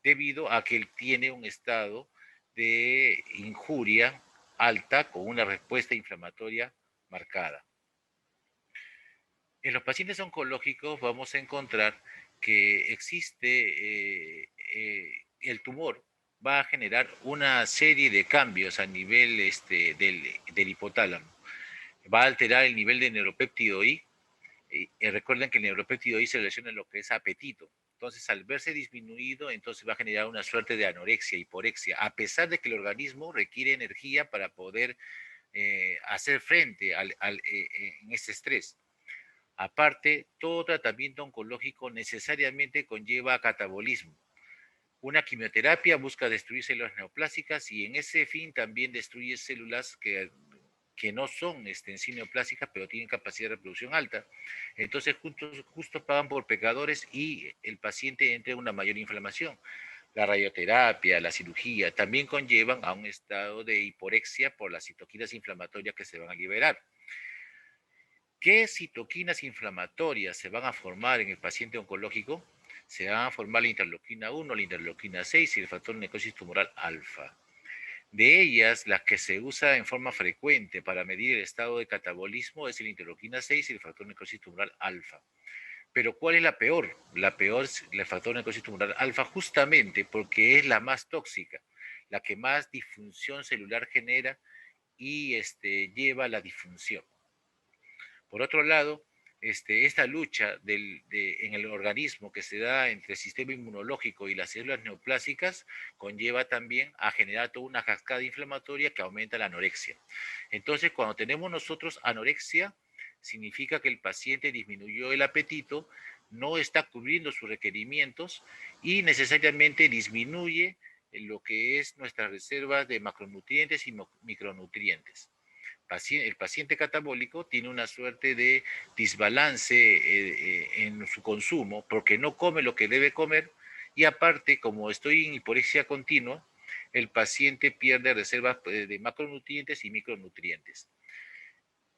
debido a que él tiene un estado de injuria alta con una respuesta inflamatoria marcada. En los pacientes oncológicos vamos a encontrar que existe el tumor va a generar una serie de cambios a nivel del hipotálamo. Va a alterar el nivel de neuropéptido I. Recuerden que el neuropéptido I se relaciona a lo que es apetito. Entonces, al verse disminuido, entonces va a generar una suerte de anorexia, hiporexia, a pesar de que el organismo requiere energía para poder hacer frente en este estrés. Aparte, todo tratamiento oncológico necesariamente conlleva catabolismo. Una quimioterapia busca destruir células neoplásicas y en ese fin también destruye células que no son en sí neoplásicas, pero tienen capacidad de reproducción alta. Entonces, justo pagan por pecadores y el paciente entra en una mayor inflamación. La radioterapia, la cirugía, también conllevan a un estado de hiporexia por las citoquinas inflamatorias que se van a liberar. ¿Qué citoquinas inflamatorias se van a formar en el paciente oncológico? Se van a formar la interleuquina 1, la interleuquina 6 y el factor necrosis tumoral alfa. De ellas, las que se usa en forma frecuente para medir el estado de catabolismo es la interleuquina 6 y el factor necrosis tumoral alfa. Pero ¿cuál es la peor? La peor es el factor necrosis tumoral alfa justamente porque es la más tóxica, la que más disfunción celular genera y lleva a la disfunción. Por otro lado, esta lucha en el organismo que se da entre el sistema inmunológico y las células neoplásicas conlleva también a generar toda una cascada inflamatoria que aumenta la anorexia. Entonces, cuando tenemos nosotros anorexia, significa que el paciente disminuyó el apetito, no está cubriendo sus requerimientos y necesariamente disminuye lo que es nuestras reservas de macronutrientes y micronutrientes. El paciente catabólico tiene una suerte de desbalance en su consumo porque no come lo que debe comer y aparte, como estoy en hiporexia continua, el paciente pierde reservas de macronutrientes y micronutrientes.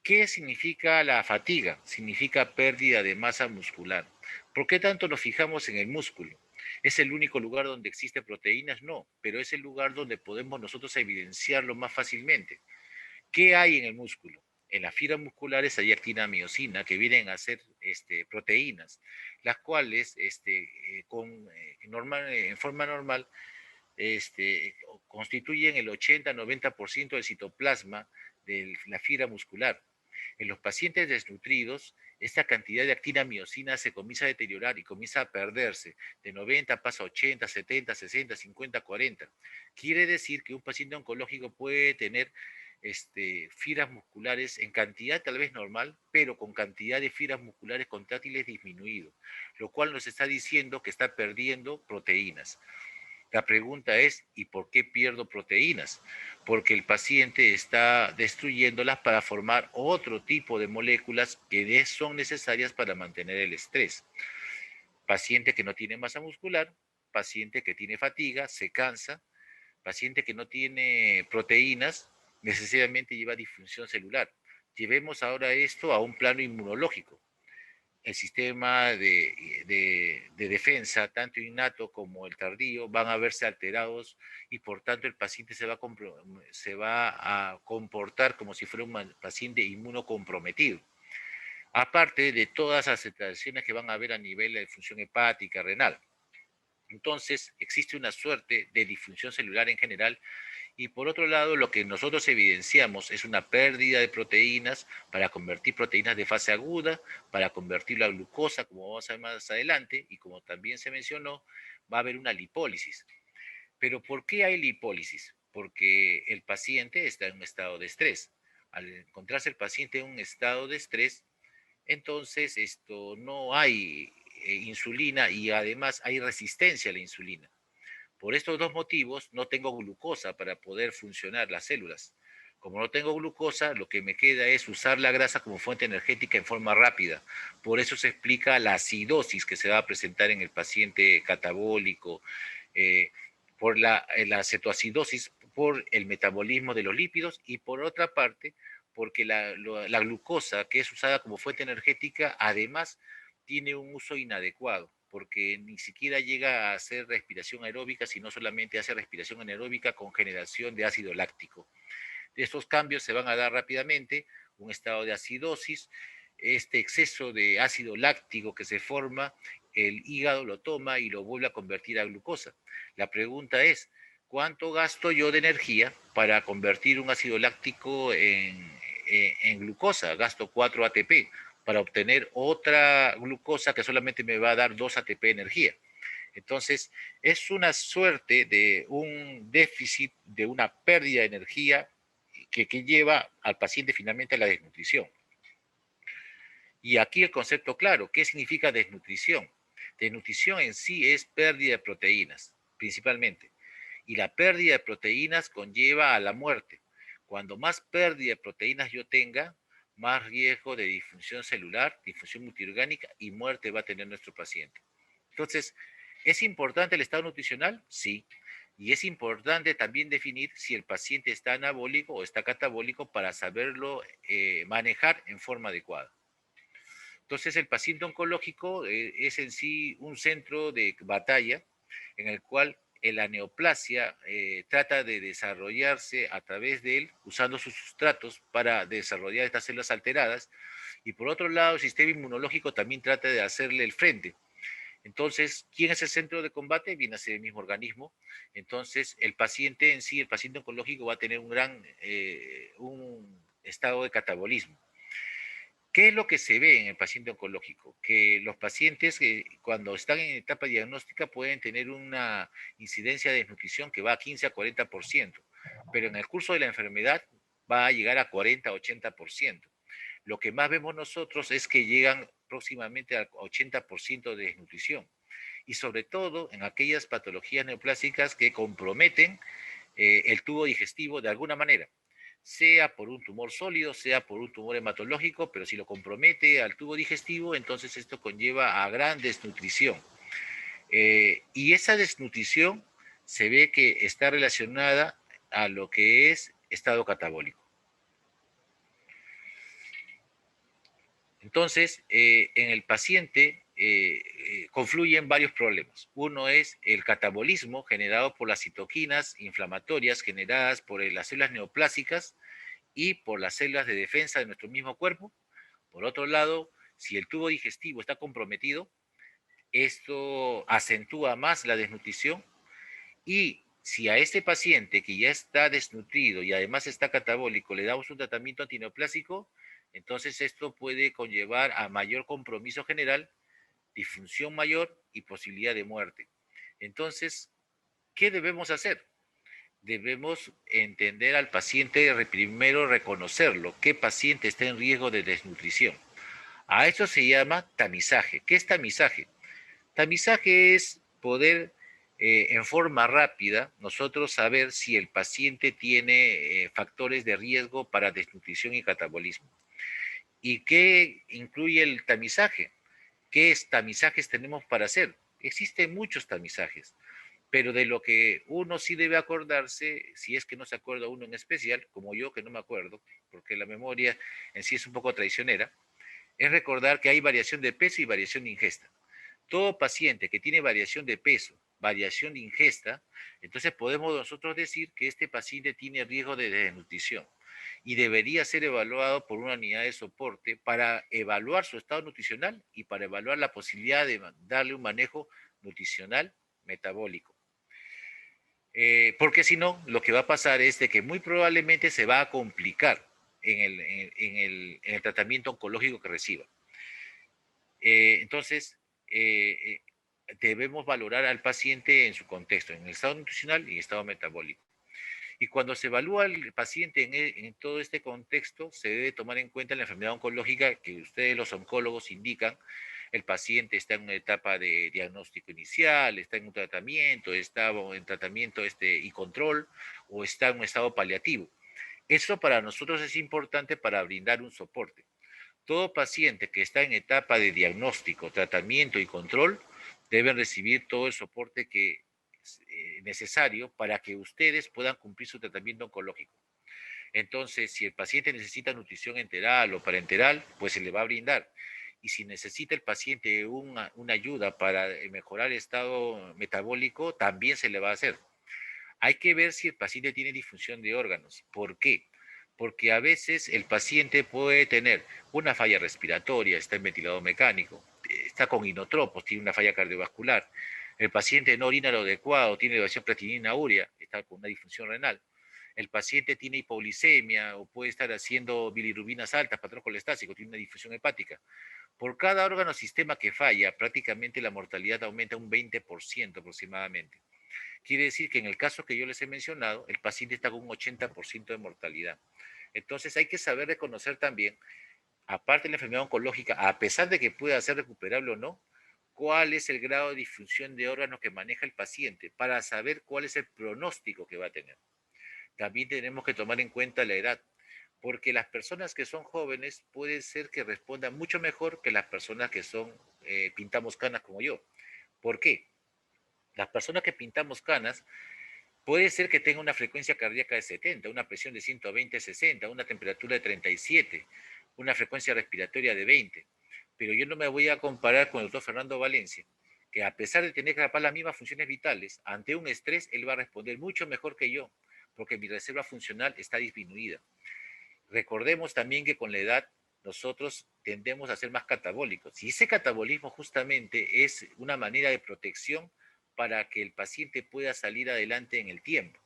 ¿Qué significa la fatiga? Significa pérdida de masa muscular. ¿Por qué tanto nos fijamos en el músculo? ¿Es el único lugar donde existe proteínas? No, pero es el lugar donde podemos nosotros evidenciarlo más fácilmente. ¿Qué hay en el músculo? En las fibras musculares hay actina miosina que vienen a ser proteínas, las cuales en forma normal constituyen el 80-90% del citoplasma de la fibra muscular. En los pacientes desnutridos, esta cantidad de actina miosina se comienza a deteriorar y comienza a perderse. De 90 pasa a 80, 70, 60, 50, 40. Quiere decir que un paciente oncológico puede tener fibras musculares en cantidad tal vez normal, pero con cantidad de fibras musculares contráctiles disminuido, lo cual nos está diciendo que está perdiendo proteínas. La pregunta es, ¿y por qué pierdo proteínas? Porque el paciente está destruyéndolas para formar otro tipo de moléculas que son necesarias para mantener el estrés. Paciente que no tiene masa muscular, paciente que tiene fatiga, se cansa, paciente que no tiene proteínas, necesariamente lleva disfunción celular. Llevemos ahora esto a un plano inmunológico. El sistema de defensa, tanto innato como el tardío, van a verse alterados y por tanto el paciente se va a comportar como si fuera un paciente inmunocomprometido. Aparte de todas las alteraciones que van a haber a nivel de función hepática, renal. Entonces, existe una suerte de disfunción celular en general y por otro lado, lo que nosotros evidenciamos es una pérdida de proteínas para convertir proteínas de fase aguda, para convertirlo a glucosa, como vamos a ver más adelante, y como también se mencionó, va a haber una lipólisis. Pero ¿por qué hay lipólisis? Porque el paciente está en un estado de estrés. Al encontrarse el paciente en un estado de estrés, entonces no hay insulina y además hay resistencia a la insulina. Por estos dos motivos, no tengo glucosa para poder funcionar las células. Como no tengo glucosa, lo que me queda es usar la grasa como fuente energética en forma rápida. Por eso se explica la acidosis que se va a presentar en el paciente catabólico, por la cetoacidosis, por el metabolismo de los lípidos y por otra parte, porque la glucosa que es usada como fuente energética, además tiene un uso inadecuado porque ni siquiera llega a hacer respiración aeróbica, sino solamente hace respiración anaeróbica con generación de ácido láctico. Estos cambios se van a dar rápidamente, un estado de acidosis, este exceso de ácido láctico que se forma, el hígado lo toma y lo vuelve a convertir a glucosa. La pregunta es, ¿cuánto gasto yo de energía para convertir un ácido láctico en glucosa? Gasto 4 ATP para obtener otra glucosa que solamente me va a dar 2 ATP de energía. Entonces, es una suerte de un déficit, de una pérdida de energía que lleva al paciente finalmente a la desnutrición. Y aquí el concepto claro, ¿qué significa desnutrición? Desnutrición en sí es pérdida de proteínas, principalmente. Y la pérdida de proteínas conlleva a la muerte. Cuando más pérdida de proteínas yo tenga, más riesgo de disfunción celular, disfunción multiorgánica y muerte va a tener nuestro paciente. Entonces, ¿es importante el estado nutricional? Sí. Y es importante también definir si el paciente está anabólico o está catabólico para saberlo manejar en forma adecuada. Entonces, el paciente oncológico es en sí un centro de batalla en el cual la neoplasia trata de desarrollarse a través de él, usando sus sustratos para desarrollar estas células alteradas. Y por otro lado, el sistema inmunológico también trata de hacerle el frente. Entonces, ¿quién es el centro de combate? Viene a ser el mismo organismo. Entonces, el paciente en sí, el paciente oncológico va a tener un estado de catabolismo. ¿Qué es lo que se ve en el paciente oncológico? Que los pacientes cuando están en etapa diagnóstica pueden tener una incidencia de desnutrición que va a 15 a 40%, pero en el curso de la enfermedad va a llegar a 40 a 80%. Lo que más vemos nosotros es que llegan próximamente al 80% de desnutrición y sobre todo en aquellas patologías neoplásicas que comprometen el tubo digestivo de alguna manera, sea por un tumor sólido, sea por un tumor hematológico, pero si lo compromete al tubo digestivo, entonces esto conlleva a gran desnutrición. Y esa desnutrición se ve que está relacionada a lo que es estado catabólico. Entonces, en el paciente confluyen varios problemas. Uno es el catabolismo generado por las citoquinas inflamatorias generadas por las células neoplásicas y por las células de defensa de nuestro mismo cuerpo. Por otro lado, si el tubo digestivo está comprometido, esto acentúa más la desnutrición y si a este paciente que ya está desnutrido y además está catabólico le damos un tratamiento antineoplásico, entonces esto puede conllevar a mayor compromiso general, disfunción mayor y posibilidad de muerte. Entonces, ¿qué debemos hacer? Debemos entender al paciente, primero reconocerlo, qué paciente está en riesgo de desnutrición. A esto se llama tamizaje. ¿Qué es tamizaje? Tamizaje es poder en forma rápida nosotros saber si el paciente tiene factores de riesgo para desnutrición y catabolismo. ¿Y qué incluye el tamizaje? ¿Qué tamizajes tenemos para hacer? Existen muchos tamizajes, pero de lo que uno sí debe acordarse, si es que no se acuerda uno en especial, como yo que no me acuerdo, porque la memoria en sí es un poco traicionera, es recordar que hay variación de peso y variación de ingesta. Todo paciente que tiene variación de peso, variación de ingesta, entonces podemos nosotros decir que este paciente tiene riesgo de desnutrición y debería ser evaluado por una unidad de soporte para evaluar su estado nutricional y para evaluar la posibilidad de darle un manejo nutricional metabólico. Porque si no, lo que va a pasar es de que muy probablemente se va a complicar en el tratamiento oncológico que reciba. Entonces, debemos valorar al paciente en su contexto, en el estado nutricional y en estado metabólico. Y cuando se evalúa al paciente en todo este contexto, se debe tomar en cuenta la enfermedad oncológica que ustedes los oncólogos indican. El paciente está en una etapa de diagnóstico inicial, está en un tratamiento, está en tratamiento y control, o está en un estado paliativo. Eso para nosotros es importante para brindar un soporte. Todo paciente que está en etapa de diagnóstico, tratamiento y control deben recibir todo el soporte que es necesario para que ustedes puedan cumplir su tratamiento oncológico. Entonces, si el paciente necesita nutrición enteral o parenteral, pues se le va a brindar. Y si necesita el paciente una ayuda para mejorar el estado metabólico, también se le va a hacer. Hay que ver si el paciente tiene disfunción de órganos. ¿Por qué? porque a veces el paciente puede tener una falla respiratoria, está en ventilador mecánico, está con inotropos, tiene una falla cardiovascular, el paciente no orina lo adecuado, tiene elevación creatinina urea, está con una disfunción renal, el paciente tiene hipoglicemia o puede estar haciendo bilirrubinas altas, patrón colestático, tiene una difusión hepática. Por cada órgano o sistema que falla, prácticamente la mortalidad aumenta un 20% aproximadamente. Quiere decir que en el caso que yo les he mencionado, el paciente está con un 80% de mortalidad. Entonces hay que saber reconocer también, aparte de la enfermedad oncológica, a pesar de que pueda ser recuperable o no, cuál es el grado de disfunción de órganos que maneja el paciente para saber cuál es el pronóstico que va a tener. También tenemos que tomar en cuenta la edad, porque las personas que son jóvenes puede ser que respondan mucho mejor que las personas que son pintamos canas como yo. ¿Por qué? Las personas que pintamos canas puede ser que tenga una frecuencia cardíaca de 70, una presión de 120-60, una temperatura de 37, una frecuencia respiratoria de 20. Pero yo no me voy a comparar con el doctor Fernando Valencia, que a pesar de tener capaz las mismas funciones vitales, ante un estrés él va a responder mucho mejor que yo, porque mi reserva funcional está disminuida. Recordemos también que con la edad nosotros tendemos a ser más catabólicos. Y ese catabolismo justamente es una manera de protección para que el paciente pueda salir adelante en el tiempo,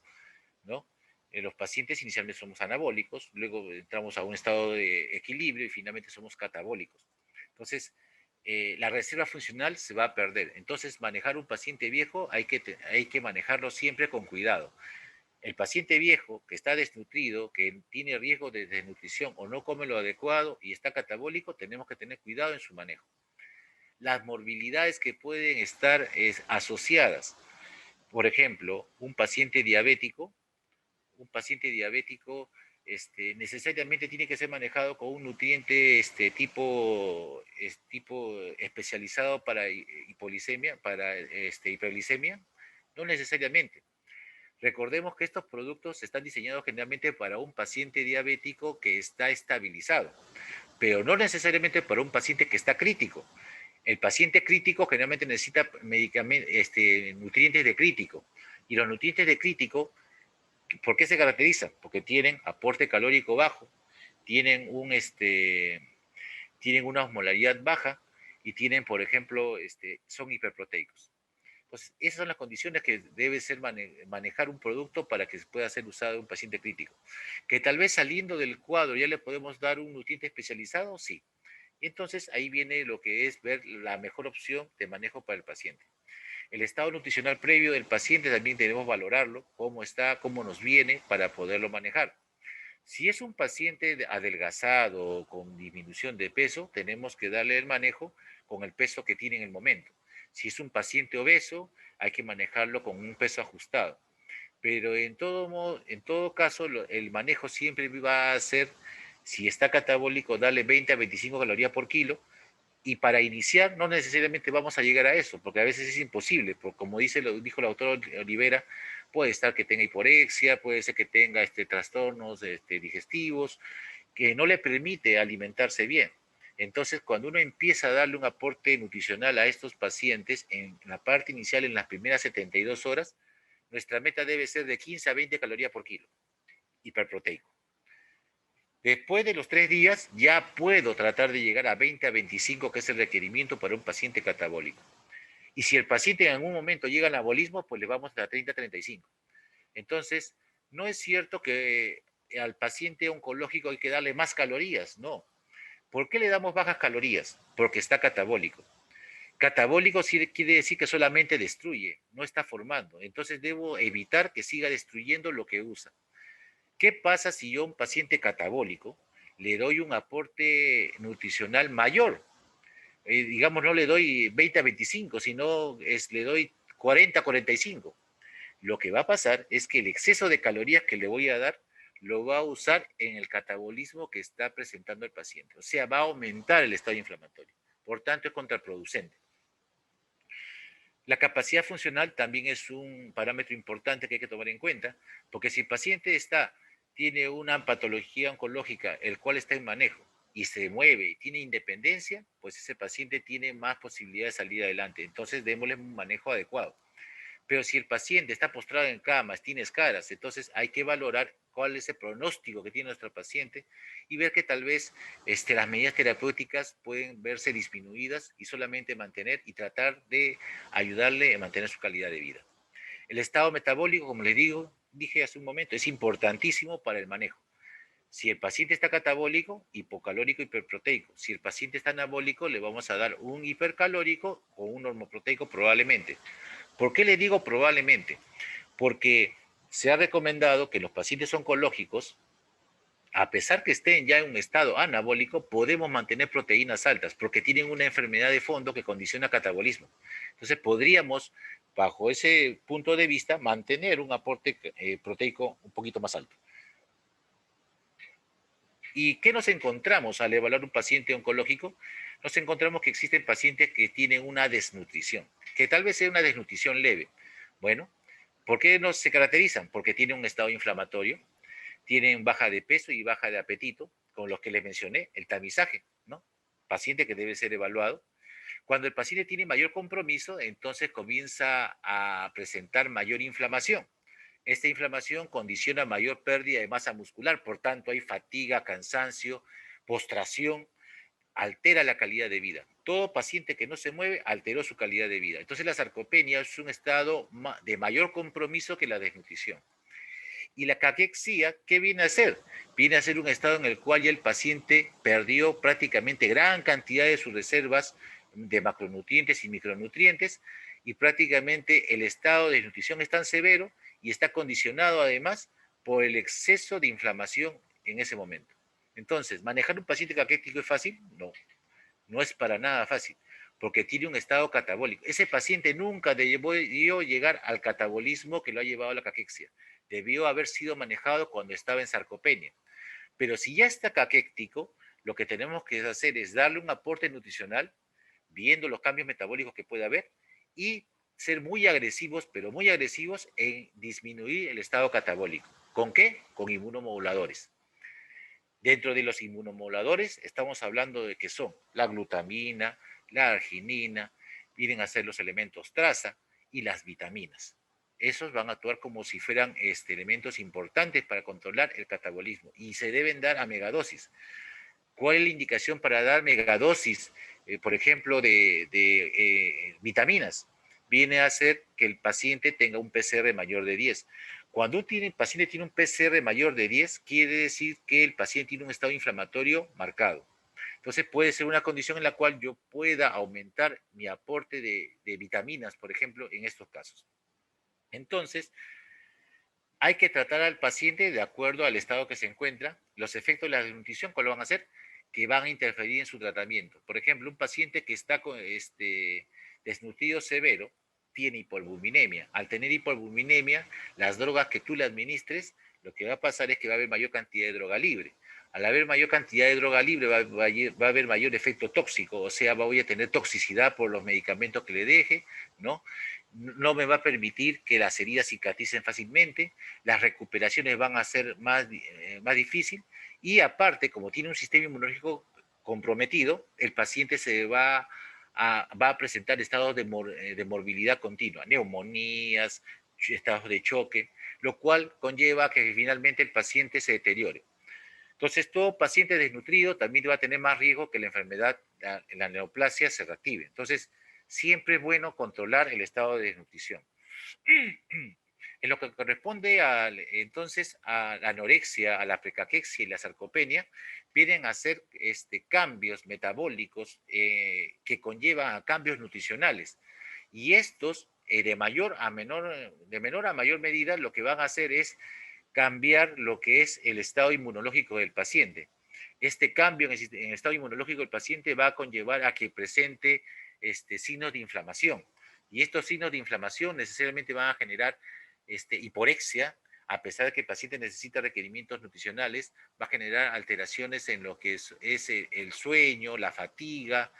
¿no? Los pacientes inicialmente somos anabólicos, luego entramos a un estado de equilibrio y finalmente somos catabólicos. Entonces, la reserva funcional se va a perder. Entonces, manejar un paciente viejo hay que manejarlo siempre con cuidado. El paciente viejo que está desnutrido, que tiene riesgo de desnutrición o no come lo adecuado y está catabólico, tenemos que tener cuidado en su manejo. Las morbilidades que pueden estar asociadas, por ejemplo, un paciente diabético necesariamente tiene que ser manejado con un nutriente tipo especializado para hipoglicemia, para hiperglicemia, no necesariamente. Recordemos que estos productos están diseñados generalmente para un paciente diabético que está estabilizado, pero no necesariamente para un paciente que está crítico. El paciente crítico generalmente necesita nutrientes de crítico. Y los nutrientes de crítico, ¿por qué se caracterizan? Porque tienen aporte calórico bajo, tienen, tienen una osmolaridad baja y tienen, por ejemplo, son hiperproteicos. Entonces, esas son las condiciones que debe ser manejar un producto para que pueda ser usado en un paciente crítico. Que tal vez saliendo del cuadro ya le podemos dar un nutriente especializado, sí. Y entonces ahí viene lo que es ver la mejor opción de manejo para el paciente. El estado nutricional previo del paciente también debemos valorarlo, cómo está, cómo nos viene para poderlo manejar. Si es un paciente adelgazado o con disminución de peso, tenemos que darle el manejo con el peso que tiene en el momento. Si es un paciente obeso, hay que manejarlo con un peso ajustado. Pero en todo caso, el manejo siempre va a ser, si está catabólico, darle 20 a 25 calorías por kilo. Y para iniciar, no necesariamente vamos a llegar a eso, porque a veces es imposible, porque como dijo la doctora Olivera, puede estar que tenga hiporexia, puede ser que tenga trastornos digestivos, que no le permite alimentarse bien. Entonces, cuando uno empieza a darle un aporte nutricional a estos pacientes, en la parte inicial, en las primeras 72 horas, nuestra meta debe ser de 15 a 20 calorías por kilo, hiperproteico. Después de los 3 días, ya puedo tratar de llegar a 20 a 25, que es el requerimiento para un paciente catabólico. Y si el paciente en algún momento llega al anabolismo, pues le vamos a 30 a 35. Entonces, no es cierto que al paciente oncológico hay que darle más calorías, no. ¿Por qué le damos bajas calorías? Porque está catabólico. Catabólico quiere decir que solamente destruye, no está formando. Entonces debo evitar que siga destruyendo lo que usa. ¿Qué pasa si yo a un paciente catabólico le doy un aporte nutricional mayor? Digamos, no le doy 20 a 25, sino le doy 40 a 45. Lo que va a pasar es que el exceso de calorías que le voy a dar lo va a usar en el catabolismo que está presentando el paciente. O sea, va a aumentar el estado inflamatorio. Por tanto, es contraproducente. La capacidad funcional también es un parámetro importante que hay que tomar en cuenta, porque si el paciente tiene una patología oncológica, el cual está en manejo, y se mueve y tiene independencia, pues ese paciente tiene más posibilidad de salir adelante. Entonces, démosle un manejo adecuado. Pero si el paciente está postrado en cama, tiene escaras, entonces hay que valorar cuál es el pronóstico que tiene nuestro paciente y ver que tal vez las medidas terapéuticas pueden verse disminuidas y solamente mantener y tratar de ayudarle a mantener su calidad de vida. El estado metabólico, como les dije hace un momento, es importantísimo para el manejo. Si el paciente está catabólico, hipocalórico, hiperproteico. Si el paciente está anabólico, le vamos a dar un hipercalórico o un normoproteico probablemente. ¿Por qué le digo probablemente? Porque se ha recomendado que los pacientes oncológicos, a pesar que estén ya en un estado anabólico, podemos mantener proteínas altas porque tienen una enfermedad de fondo que condiciona catabolismo. Entonces podríamos, bajo ese punto de vista, mantener un aporte proteico un poquito más alto. ¿Y qué nos encontramos al evaluar un paciente oncológico? Nos encontramos que existen pacientes que tienen una desnutrición, que tal vez sea una desnutrición leve. Bueno, ¿por qué no se caracterizan? Porque tienen un estado inflamatorio, tienen baja de peso y baja de apetito, con los que les mencioné, el tamizaje, ¿no? Paciente que debe ser evaluado. Cuando el paciente tiene mayor compromiso, entonces comienza a presentar mayor inflamación. Esta inflamación condiciona mayor pérdida de masa muscular, por tanto hay fatiga, cansancio, postración, altera la calidad de vida. Todo paciente que no se mueve alteró su calidad de vida. Entonces la sarcopenia es un estado de mayor compromiso que la desnutrición. Y la caquexia, ¿qué viene a ser? Viene a ser un estado en el cual ya el paciente perdió prácticamente gran cantidad de sus reservas de macronutrientes y micronutrientes y prácticamente el estado de desnutrición es tan severo y está condicionado además por el exceso de inflamación en ese momento. Entonces, ¿manejar un paciente caquético es fácil? No, no es para nada fácil, porque tiene un estado catabólico. Ese paciente nunca debió llegar al catabolismo que lo ha llevado a la caquexia. Debió haber sido manejado cuando estaba en sarcopenia. Pero si ya está caquéctico, lo que tenemos que hacer es darle un aporte nutricional, viendo los cambios metabólicos que puede haber, y ser muy agresivos, pero muy agresivos en disminuir el estado catabólico. ¿Con qué? Con inmunomoduladores. Dentro de los inmunomoduladores estamos hablando de que son la glutamina, la arginina, vienen a ser los elementos traza y las vitaminas. Esos van a actuar como si fueran elementos importantes para controlar el catabolismo y se deben dar a megadosis. ¿Cuál es la indicación para dar megadosis, por ejemplo, de vitaminas? Viene a ser que el paciente tenga un PCR mayor de 10. Cuando el paciente tiene un PCR mayor de 10, quiere decir que el paciente tiene un estado inflamatorio marcado. Entonces puede ser una condición en la cual yo pueda aumentar mi aporte de vitaminas, por ejemplo, en estos casos. Entonces, hay que tratar al paciente de acuerdo al estado que se encuentra. Los efectos de la desnutrición, ¿cuál van a hacer? Que van a interferir en su tratamiento. Por ejemplo, un paciente que está con desnutrido severo tiene hipoalbuminemia. Al tener hipoalbuminemia, las drogas que tú le administres, lo que va a pasar es que va a haber mayor cantidad de droga libre. Al haber mayor cantidad de droga libre va a haber mayor efecto tóxico, o sea, voy a tener toxicidad por los medicamentos que le deje, ¿no? No me va a permitir que las heridas cicatricen fácilmente, las recuperaciones van a ser más difíciles y aparte, como tiene un sistema inmunológico comprometido, el paciente va a presentar estados de morbilidad continua, neumonías, estados de choque, lo cual conlleva que finalmente el paciente se deteriore. Entonces, todo paciente desnutrido también va a tener más riesgo que la enfermedad, la neoplasia, se reactive. Entonces, siempre es bueno controlar el estado de desnutrición. En lo que corresponde entonces a la anorexia, a la precaquexia y la sarcopenia, vienen a ser cambios metabólicos que conllevan a cambios nutricionales. Y estos, de menor a mayor medida, lo que van a hacer es cambiar lo que es el estado inmunológico del paciente. Este cambio en el estado inmunológico del paciente va a conllevar a que presente signos de inflamación. Y estos signos de inflamación necesariamente van a generar hiporexia, a pesar de que el paciente necesita requerimientos nutricionales, va a generar alteraciones en lo que es el sueño, la fatiga,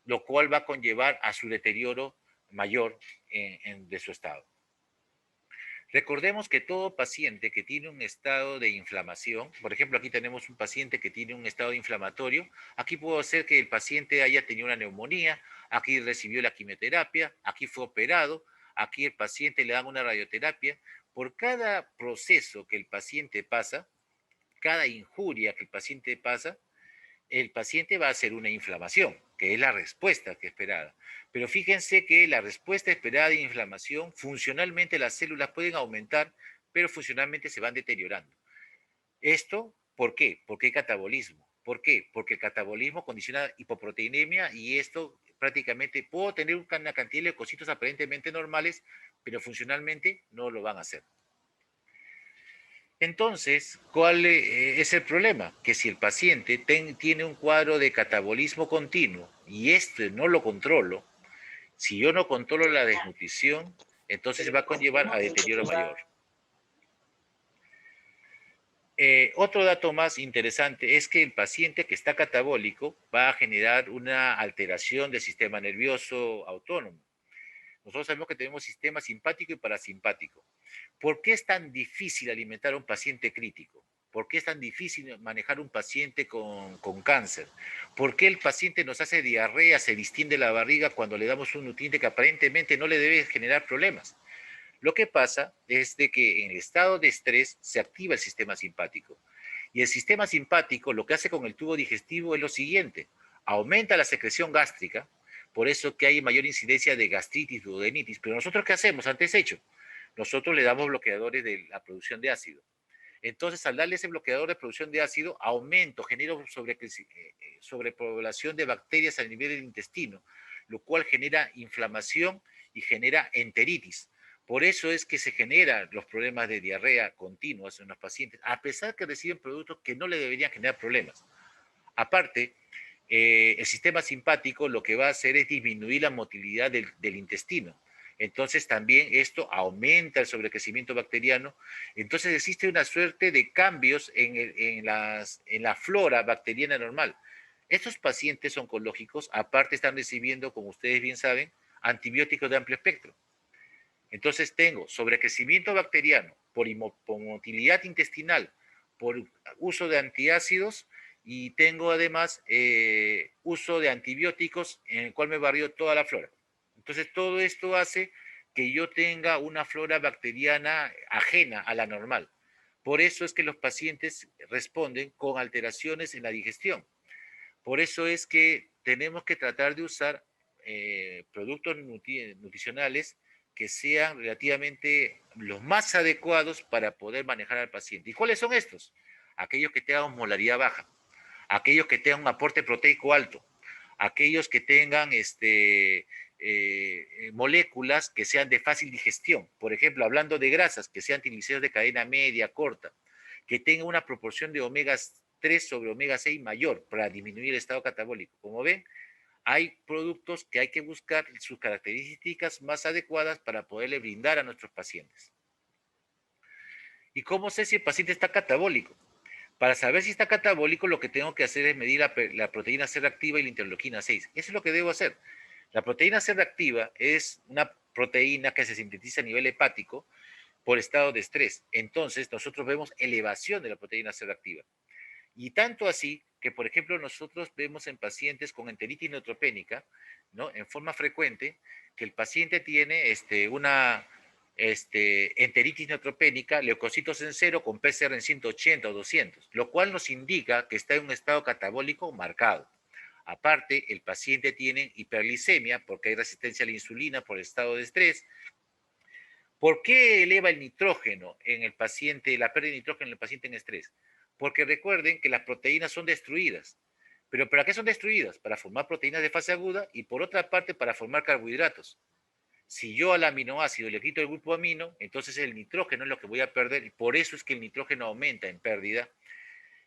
lo cual va a conllevar a su deterioro mayor de su estado. Recordemos que todo paciente que tiene un estado de inflamación, por ejemplo, aquí tenemos un paciente que tiene un estado inflamatorio, aquí puede ser que el paciente haya tenido una neumonía, aquí recibió la quimioterapia, aquí fue operado, Aquí el paciente le dan una radioterapia. Por cada proceso que el paciente pasa, cada injuria que el paciente pasa, el paciente va a hacer una inflamación, que es la respuesta que esperada. Pero fíjense que la respuesta esperada de inflamación, funcionalmente las células pueden aumentar, pero funcionalmente se van deteriorando. ¿Esto por qué? Porque hay catabolismo. ¿Por qué? Porque el catabolismo condiciona hipoproteinemia y esto prácticamente puedo tener una cantidad de leucocitos aparentemente normales, pero funcionalmente no lo van a hacer. Entonces, ¿cuál es el problema? Que si el paciente tiene un cuadro de catabolismo continuo y este no lo controlo, si yo no controlo la desnutrición, entonces va a conllevar a deterioro mayor. Otro dato más interesante es que el paciente que está catabólico va a generar una alteración del sistema nervioso autónomo. Nosotros sabemos que tenemos sistema simpático y parasimpático. ¿Por qué es tan difícil alimentar a un paciente crítico? ¿Por qué es tan difícil manejar un paciente con cáncer? ¿Por qué el paciente nos hace diarrea, se distiende la barriga cuando le damos un nutriente que aparentemente no le debe generar problemas? Lo que pasa es de que en el estado de estrés se activa el sistema simpático. Y el sistema simpático lo que hace con el tubo digestivo es lo siguiente: aumenta la secreción gástrica, por eso que hay mayor incidencia de gastritis, duodenitis. Pero nosotros, ¿qué hacemos ante ese hecho? Nosotros le damos bloqueadores de la producción de ácido. Entonces, al darle ese bloqueador de producción de ácido, genera sobrepoblación de bacterias a nivel del intestino, lo cual genera inflamación y genera enteritis. Por eso es que se generan los problemas de diarrea continuas en los pacientes, a pesar que reciben productos que no le deberían generar problemas. Aparte, el sistema simpático lo que va a hacer es disminuir la motilidad del intestino. Entonces también esto aumenta el sobrecrecimiento bacteriano. Entonces existe una suerte de cambios en la flora bacteriana normal. Estos pacientes oncológicos, aparte, están recibiendo, como ustedes bien saben, antibióticos de amplio espectro. Entonces tengo sobrecrecimiento bacteriano por motilidad intestinal, por uso de antiácidos, y tengo además uso de antibióticos en el cual me barrió toda la flora. Entonces todo esto hace que yo tenga una flora bacteriana ajena a la normal. Por eso es que los pacientes responden con alteraciones en la digestión. Por eso es que tenemos que tratar de usar productos nutricionales que sean relativamente los más adecuados para poder manejar al paciente. ¿Y cuáles son estos? Aquellos que tengan osmolaridad baja, aquellos que tengan un aporte proteico alto, aquellos que tengan moléculas que sean de fácil digestión. Por ejemplo, hablando de grasas, que sean triglicéridos de cadena media, corta, que tengan una proporción de omega 3 sobre omega 6 mayor para disminuir el estado catabólico. Como ven, hay productos que hay que buscar sus características más adecuadas para poderle brindar a nuestros pacientes. ¿Y cómo sé si el paciente está catabólico? Para saber si está catabólico, lo que tengo que hacer es medir la proteína C reactiva y la interleuquina 6. Eso es lo que debo hacer. La proteína C reactiva es una proteína que se sintetiza a nivel hepático por estado de estrés. Entonces, nosotros vemos elevación de la proteína C reactiva. Y tanto así que, por ejemplo, nosotros vemos en pacientes con enteritis neutropénica, ¿no?, en forma frecuente, que el paciente tiene una enteritis neutropénica, leucocitos en 0 con PCR en 180 o 200, lo cual nos indica que está en un estado catabólico marcado. Aparte, el paciente tiene hiperglicemia porque hay resistencia a la insulina por el estado de estrés. ¿Por qué eleva el nitrógeno en el paciente, la pérdida de nitrógeno en el paciente en estrés? Porque recuerden que las proteínas son destruidas. ¿Pero para qué son destruidas? Para formar proteínas de fase aguda y, por otra parte, para formar carbohidratos. Si yo al aminoácido le quito el grupo amino, entonces el nitrógeno es lo que voy a perder, y por eso es que el nitrógeno aumenta en pérdida.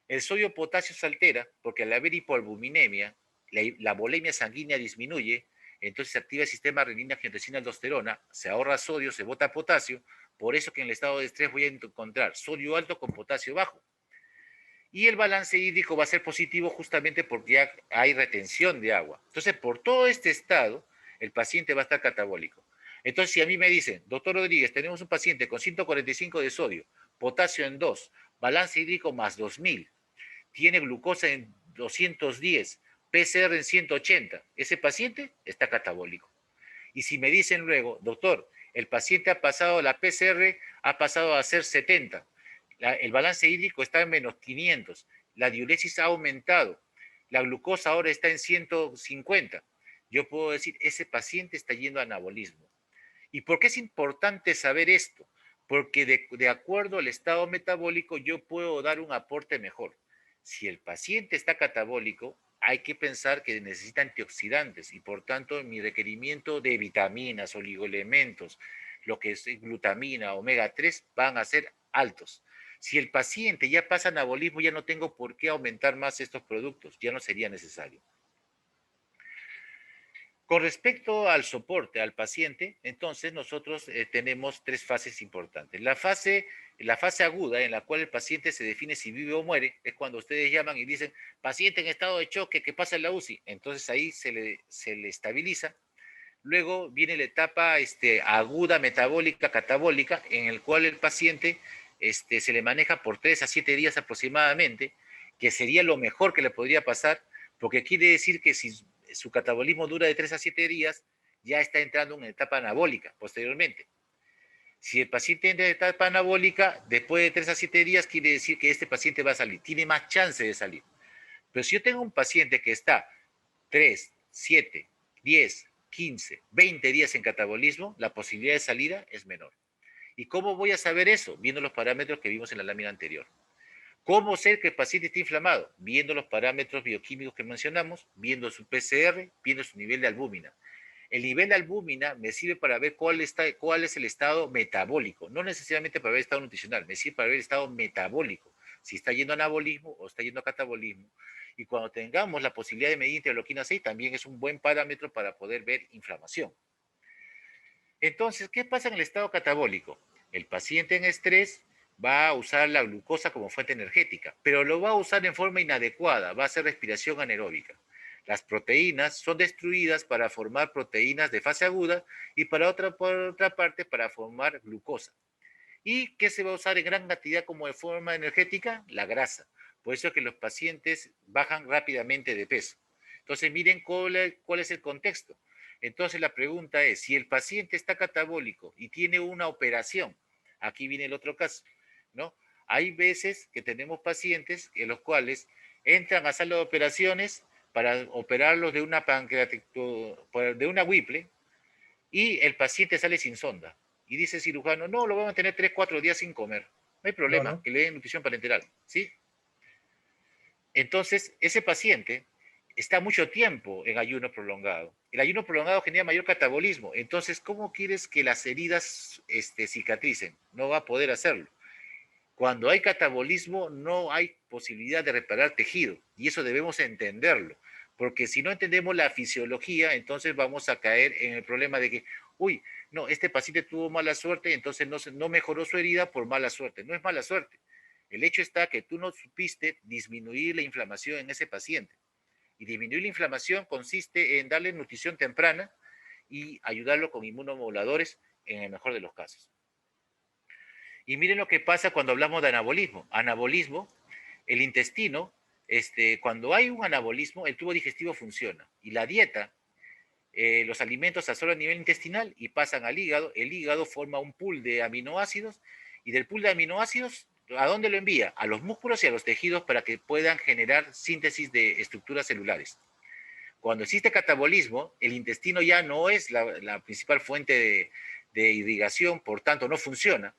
El sodio potasio se altera porque al haber hipoalbuminemia, la volemia sanguínea disminuye, entonces se activa el sistema renina-angiotensina-aldosterona, se ahorra sodio, se bota potasio, por eso que en el estado de estrés voy a encontrar sodio alto con potasio bajo. Y el balance hídrico va a ser positivo justamente porque ya hay retención de agua. Entonces, por todo este estado, el paciente va a estar catabólico. Entonces, si a mí me dicen, doctor Rodríguez, tenemos un paciente con 145 de sodio, potasio en 2, balance hídrico más 2000, tiene glucosa en 210, PCR en 180, ese paciente está catabólico. Y si me dicen luego, doctor, El paciente ha pasado, la PCR ha pasado a ser 70. El balance hídrico está en menos 500. La diuresis ha aumentado. La glucosa ahora está en 150. Yo puedo decir, ese paciente está yendo a anabolismo. ¿Y por qué es importante saber esto? Porque de acuerdo al estado metabólico yo puedo dar un aporte mejor. Si el paciente está catabólico, hay que pensar que necesita antioxidantes y por tanto mi requerimiento de vitaminas, oligoelementos, lo que es glutamina, omega 3, van a ser altos. Si el paciente ya pasa anabolismo, ya no tengo por qué aumentar más estos productos, ya no sería necesario. Con respecto al soporte al paciente, entonces nosotros tenemos tres fases importantes. La fase aguda, en la cual el paciente se define si vive o muere, es cuando ustedes llaman y dicen, paciente en estado de choque, que pasa en la UCI. Entonces ahí se le estabiliza. Luego viene la etapa aguda, metabólica, catabólica, en el cual el paciente se le maneja por 3 a 7 días aproximadamente, que sería lo mejor que le podría pasar, porque quiere decir que si su catabolismo dura de 3 a 7 días, ya está entrando en una etapa anabólica posteriormente. Si el paciente entra en etapa anabólica, después de 3 a 7 días, quiere decir que este paciente va a salir, tiene más chance de salir. Pero si yo tengo un paciente que está 3, 7, 10, 15, 20 días en catabolismo, la posibilidad de salida es menor. ¿Y cómo voy a saber eso? Viendo los parámetros que vimos en la lámina anterior. ¿Cómo sé que el paciente está inflamado? Viendo los parámetros bioquímicos que mencionamos, viendo su PCR, viendo su nivel de albúmina. El nivel de albúmina me sirve para ver cuál es el estado metabólico, no necesariamente para ver el estado nutricional, me sirve para ver el estado metabólico, si está yendo a anabolismo o está yendo a catabolismo. Y cuando tengamos la posibilidad de medir interleuquina 6, también es un buen parámetro para poder ver inflamación. Entonces, ¿qué pasa en el estado catabólico? El paciente en estrés va a usar la glucosa como fuente energética, pero lo va a usar en forma inadecuada, va a hacer respiración anaeróbica. Las proteínas son destruidas para formar proteínas de fase aguda y por otra parte para formar glucosa. ¿Y qué se va a usar en gran cantidad como de forma energética? La grasa. Por eso es que los pacientes bajan rápidamente de peso. Entonces, miren cuál es el contexto. Entonces, la pregunta es, si el paciente está catabólico y tiene una operación, aquí viene el otro caso, ¿no? Hay veces que tenemos pacientes en los cuales entran a sala de operaciones para operarlos de una de una Whipple y el paciente sale sin sonda. Y dice el cirujano, no, lo vamos a tener 3, 4 días sin comer. No hay problema, que le den nutrición parenteral, ¿sí? Entonces, ese paciente está mucho tiempo en ayuno prolongado. El ayuno prolongado genera mayor catabolismo. Entonces, ¿cómo quieres que las heridas cicatricen? No va a poder hacerlo. Cuando hay catabolismo, no hay posibilidad de reparar tejido. Y eso debemos entenderlo. Porque si no entendemos la fisiología, entonces vamos a caer en el problema de que, uy, no, este paciente tuvo mala suerte, entonces no mejoró su herida por mala suerte. No es mala suerte. El hecho está que tú no supiste disminuir la inflamación en ese paciente. Y disminuir la inflamación consiste en darle nutrición temprana y ayudarlo con inmunomoduladores en el mejor de los casos. Y miren lo que pasa cuando hablamos de anabolismo. Anabolismo, el intestino, cuando hay un anabolismo, el tubo digestivo funciona. Y la dieta, los alimentos se absorben a nivel intestinal y pasan al hígado. El hígado forma un pool de aminoácidos y del pool de aminoácidos, ¿a dónde lo envía? A los músculos y a los tejidos para que puedan generar síntesis de estructuras celulares. Cuando existe catabolismo, el intestino ya no es la principal fuente de irrigación, por tanto no funciona.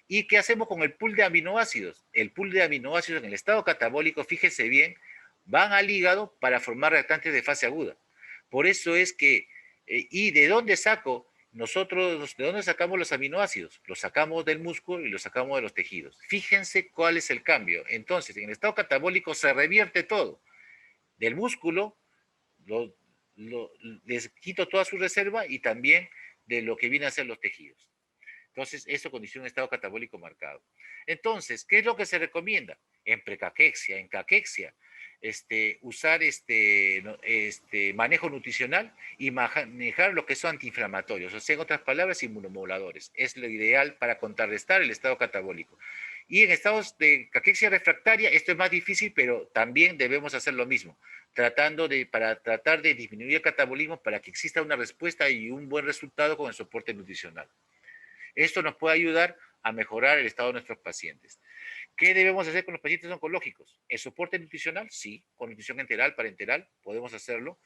¿Y qué hacemos con el pool de aminoácidos? El pool de aminoácidos en el estado catabólico, fíjese bien, van al hígado para formar reactantes de fase aguda. Por eso es que, ¿y de dónde saco? Nosotros, ¿de dónde sacamos los aminoácidos? Los sacamos del músculo y los sacamos de los tejidos. Fíjense cuál es el cambio. Entonces, en el estado catabólico se revierte todo. Del músculo, les quito toda su reserva y también de lo que viene a ser los tejidos. Entonces, eso condiciona un estado catabólico marcado. Entonces, ¿qué es lo que se recomienda? En precaquexia, en caquexia, usar manejo nutricional y manejar lo que son antiinflamatorios, o sea, en otras palabras, inmunomoduladores. Es lo ideal para contrarrestar el estado catabólico. Y en estados de caquexia refractaria, esto es más difícil, pero también debemos hacer lo mismo, para tratar de disminuir el catabolismo para que exista una respuesta y un buen resultado con el soporte nutricional. Esto nos puede ayudar a mejorar el estado de nuestros pacientes. ¿Qué debemos hacer con los pacientes oncológicos? ¿El soporte nutricional? Sí, con nutrición enteral, parenteral, podemos hacerlo.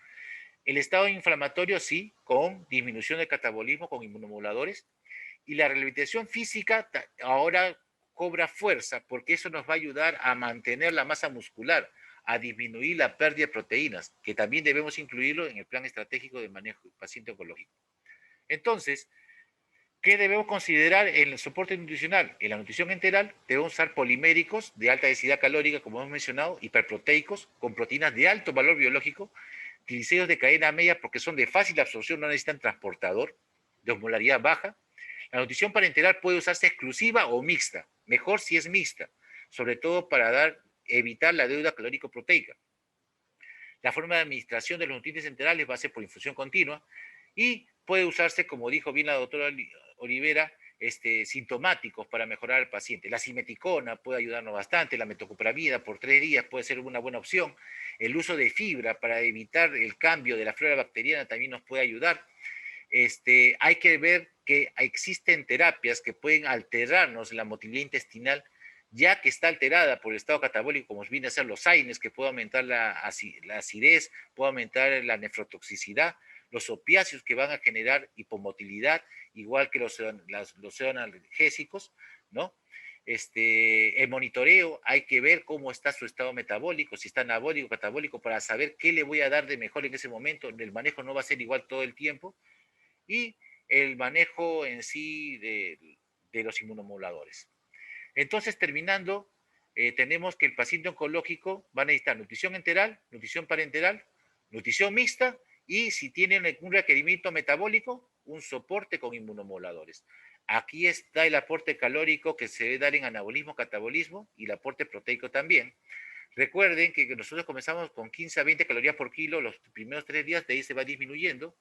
El estado inflamatorio, sí, con disminución del catabolismo, con inmunomoduladores. Y la rehabilitación física ahora cobra fuerza porque eso nos va a ayudar a mantener la masa muscular, a disminuir la pérdida de proteínas, que también debemos incluirlo en el plan estratégico de manejo del paciente oncológico. Entonces, ¿qué debemos considerar en el soporte nutricional? En la nutrición enteral debemos usar poliméricos de alta densidad calórica, como hemos mencionado, hiperproteicos, con proteínas de alto valor biológico, triglicéridos de cadena media porque son de fácil absorción, no necesitan transportador, de osmolaridad baja. La nutrición parenteral puede usarse exclusiva o mixta, mejor si es mixta, sobre todo para evitar la deuda calórico-proteica. La forma de administración de los nutrientes enterales va a ser por infusión continua y puede usarse, como dijo bien la doctora Olivera, sintomáticos para mejorar al paciente. La simeticona puede ayudarnos bastante, la metoclopramida por 3 días puede ser una buena opción. El uso de fibra para evitar el cambio de la flora bacteriana también nos puede ayudar. Hay que ver que existen terapias que pueden alterarnos la motilidad intestinal, ya que está alterada por el estado catabólico, como viene a ser los AINES, que puede aumentar la acidez, puede aumentar la nefrotoxicidad, los opiáceos que van a generar hipomotilidad, igual que los analgésicos, ¿no? El monitoreo, hay que ver cómo está su estado metabólico, si está anabólico, catabólico, para saber qué le voy a dar de mejor en ese momento. El manejo no va a ser igual todo el tiempo. Y el manejo en sí de los inmunomoduladores. Entonces, terminando, tenemos que el paciente oncológico va a necesitar nutrición enteral, nutrición parenteral, nutrición mixta y si tienen algún requerimiento metabólico, un soporte con inmunomoduladores. Aquí está el aporte calórico que se debe dar en anabolismo, catabolismo y el aporte proteico también. Recuerden que nosotros comenzamos con 15 a 20 calorías por kilo los primeros 3 días, de ahí se va disminuyendo.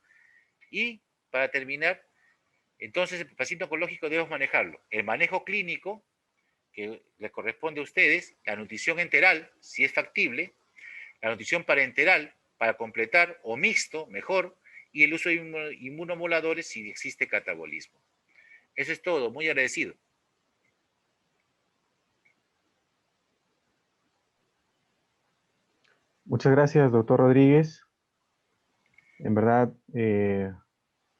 Y para terminar, entonces el paciente oncológico debemos manejarlo. El manejo clínico, que le corresponde a ustedes, la nutrición enteral, si es factible, la nutrición parenteral para completar, o mixto, mejor, y el uso de inmunomoduladores si existe catabolismo. Eso es todo, muy agradecido. Muchas gracias, doctor Rodríguez. En verdad,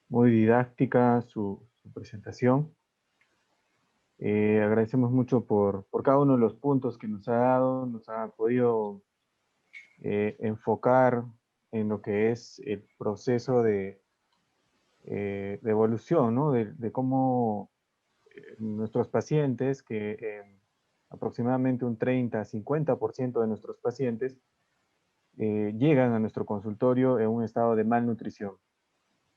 muy didáctica su presentación. Agradecemos mucho por cada uno de los puntos que nos ha dado, nos ha podido enfocar en lo que es el proceso de evolución, ¿no? De cómo nuestros pacientes, que aproximadamente un 30-50% de nuestros pacientes llegan a nuestro consultorio en un estado de malnutrición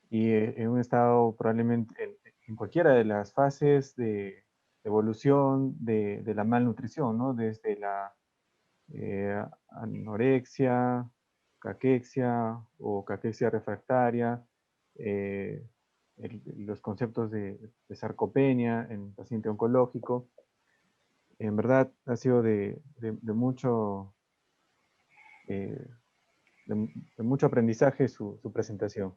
y en un estado probablemente en cualquiera de las fases de evolución de la malnutrición, ¿no? Desde la anorexia, caquexia o caquexia refractaria, los conceptos de sarcopenia en paciente oncológico. En verdad ha sido de mucho aprendizaje su presentación.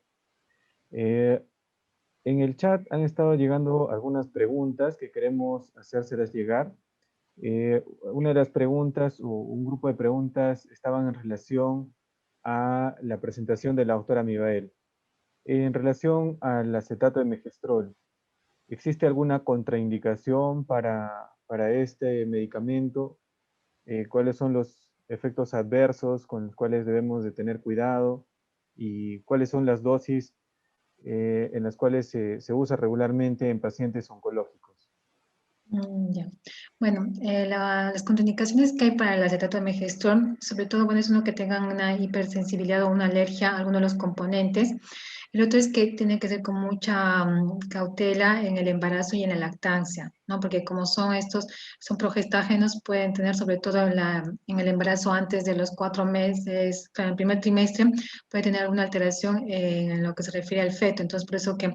En el chat han estado llegando algunas preguntas que queremos hacérselas llegar. Una de las preguntas, o un grupo de preguntas, estaban en relación a la presentación de la doctora Mibael. En relación al acetato de megestrol, ¿existe alguna contraindicación para este medicamento? ¿Cuáles son los efectos adversos con los cuales debemos de tener cuidado? ¿Y cuáles son las dosis en las cuales se usa regularmente en pacientes oncológicos? Ya. Bueno, las contraindicaciones que hay para el acetato de megestrol, sobre todo, bueno, es uno que tengan una hipersensibilidad o una alergia a alguno de los componentes. El otro es que tiene que ser con mucha cautela en el embarazo y en la lactancia, ¿no? Porque como son progestágenos, pueden tener sobre todo en el embarazo antes de los 4 meses, en el primer trimestre, puede tener alguna alteración en lo que se refiere al feto. Entonces, por eso que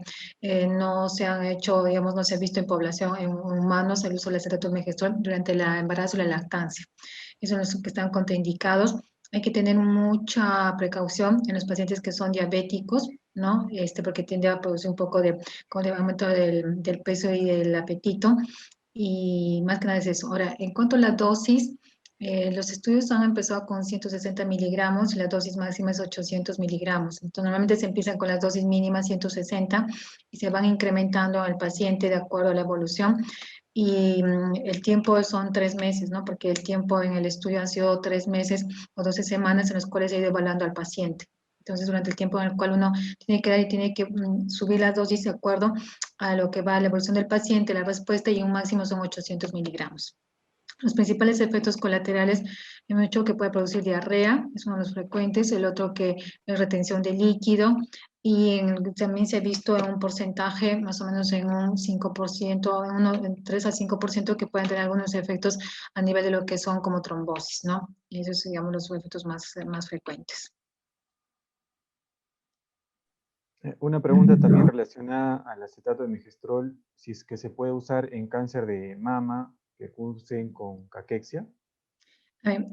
no se han hecho, digamos, no se ha visto en población, en humanos, el uso del acetato de megestrol durante el embarazo y la lactancia. Esos son los que están contraindicados. Hay que tener mucha precaución en los pacientes que son diabéticos, ¿no? Porque tiende a producir un poco con el aumento del peso y del apetito, y más que nada es eso. Ahora, en cuanto a la dosis, los estudios han empezado con 160 miligramos y la dosis máxima es 800 miligramos. Entonces, normalmente se empiezan con las dosis mínimas 160 y se van incrementando al paciente de acuerdo a la evolución. Y el tiempo son 3 meses, ¿no? Porque el tiempo en el estudio han sido 3 meses o 12 semanas en los cuales se ha ido evaluando al paciente. Entonces, durante el tiempo en el cual uno tiene que dar y tiene que subir las dosis de acuerdo a lo que va a la evolución del paciente, la respuesta, y un máximo son 800 miligramos. Los principales efectos colaterales, hemos dicho que puede producir diarrea, es uno de los frecuentes, el otro que es retención de líquido, y también se ha visto en un porcentaje, más o menos en un 5%, en 3 al 5%, que pueden tener algunos efectos a nivel de lo que son como trombosis, ¿no? Y esos son, digamos, los efectos más frecuentes. Una pregunta también relacionada al acetato de migestrol, si es que se puede usar en cáncer de mama que cursen con caquexia.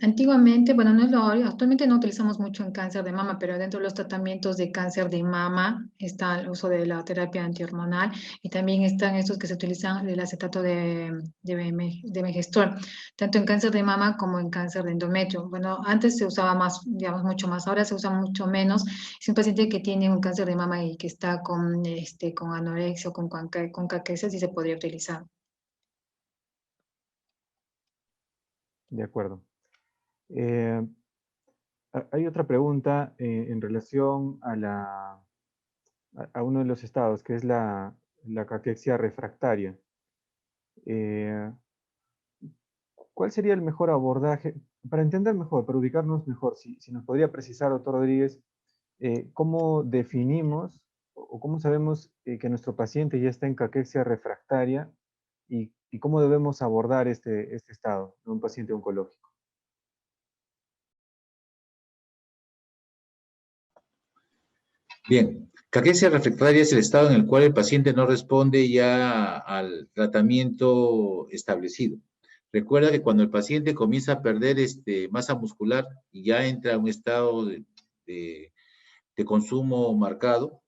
Antiguamente, bueno, no es lo actualmente no utilizamos mucho en cáncer de mama, pero dentro de los tratamientos de cáncer de mama está el uso de la terapia antihormonal, y también están estos que se utilizan el acetato de migestrol, tanto en cáncer de mama como en cáncer de endometrio. Bueno, antes se usaba más, digamos, mucho más, ahora se usa mucho menos. Si un paciente que tiene un cáncer de mama y que está con anorexia o con caquexia, sí se podría utilizar. De acuerdo. Hay otra pregunta en relación a uno de los estados, que es la caquexia refractaria. ¿Cuál sería el mejor abordaje? Para entender mejor, para ubicarnos mejor, si nos podría precisar, doctor Rodríguez, ¿cómo definimos o cómo sabemos que nuestro paciente ya está en caquexia refractaria y cómo debemos abordar este estado de un paciente oncológico? Bien, caquexia refractaria es el estado en el cual el paciente no responde ya al tratamiento establecido. Recuerda que cuando el paciente comienza a perder masa muscular y ya entra a un estado de consumo marcado,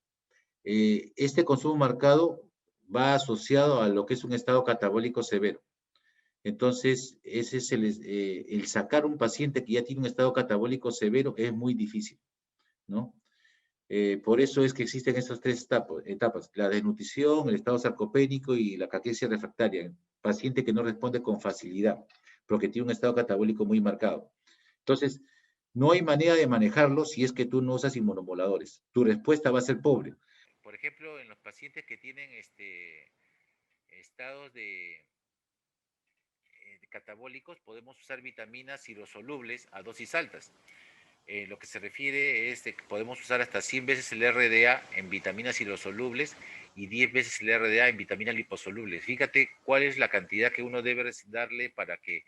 este consumo marcado va asociado a lo que es un estado catabólico severo. Entonces, ese es el sacar un paciente que ya tiene un estado catabólico severo es muy difícil, ¿no? Por eso es que existen estas tres etapas, la desnutrición, el estado sarcopénico y la caquexia refractaria, paciente que no responde con facilidad, porque tiene un estado catabólico muy marcado. Entonces, no hay manera de manejarlo si es que tú no usas inmunomoduladores. Tu respuesta va a ser pobre. Por ejemplo, en los pacientes que tienen estados de catabólicos, podemos usar vitaminas hidrosolubles a dosis altas. Lo que se refiere es que podemos usar hasta 100 veces el RDA en vitaminas hidrosolubles y 10 veces el RDA en vitaminas liposolubles. Fíjate cuál es la cantidad que uno debe darle para que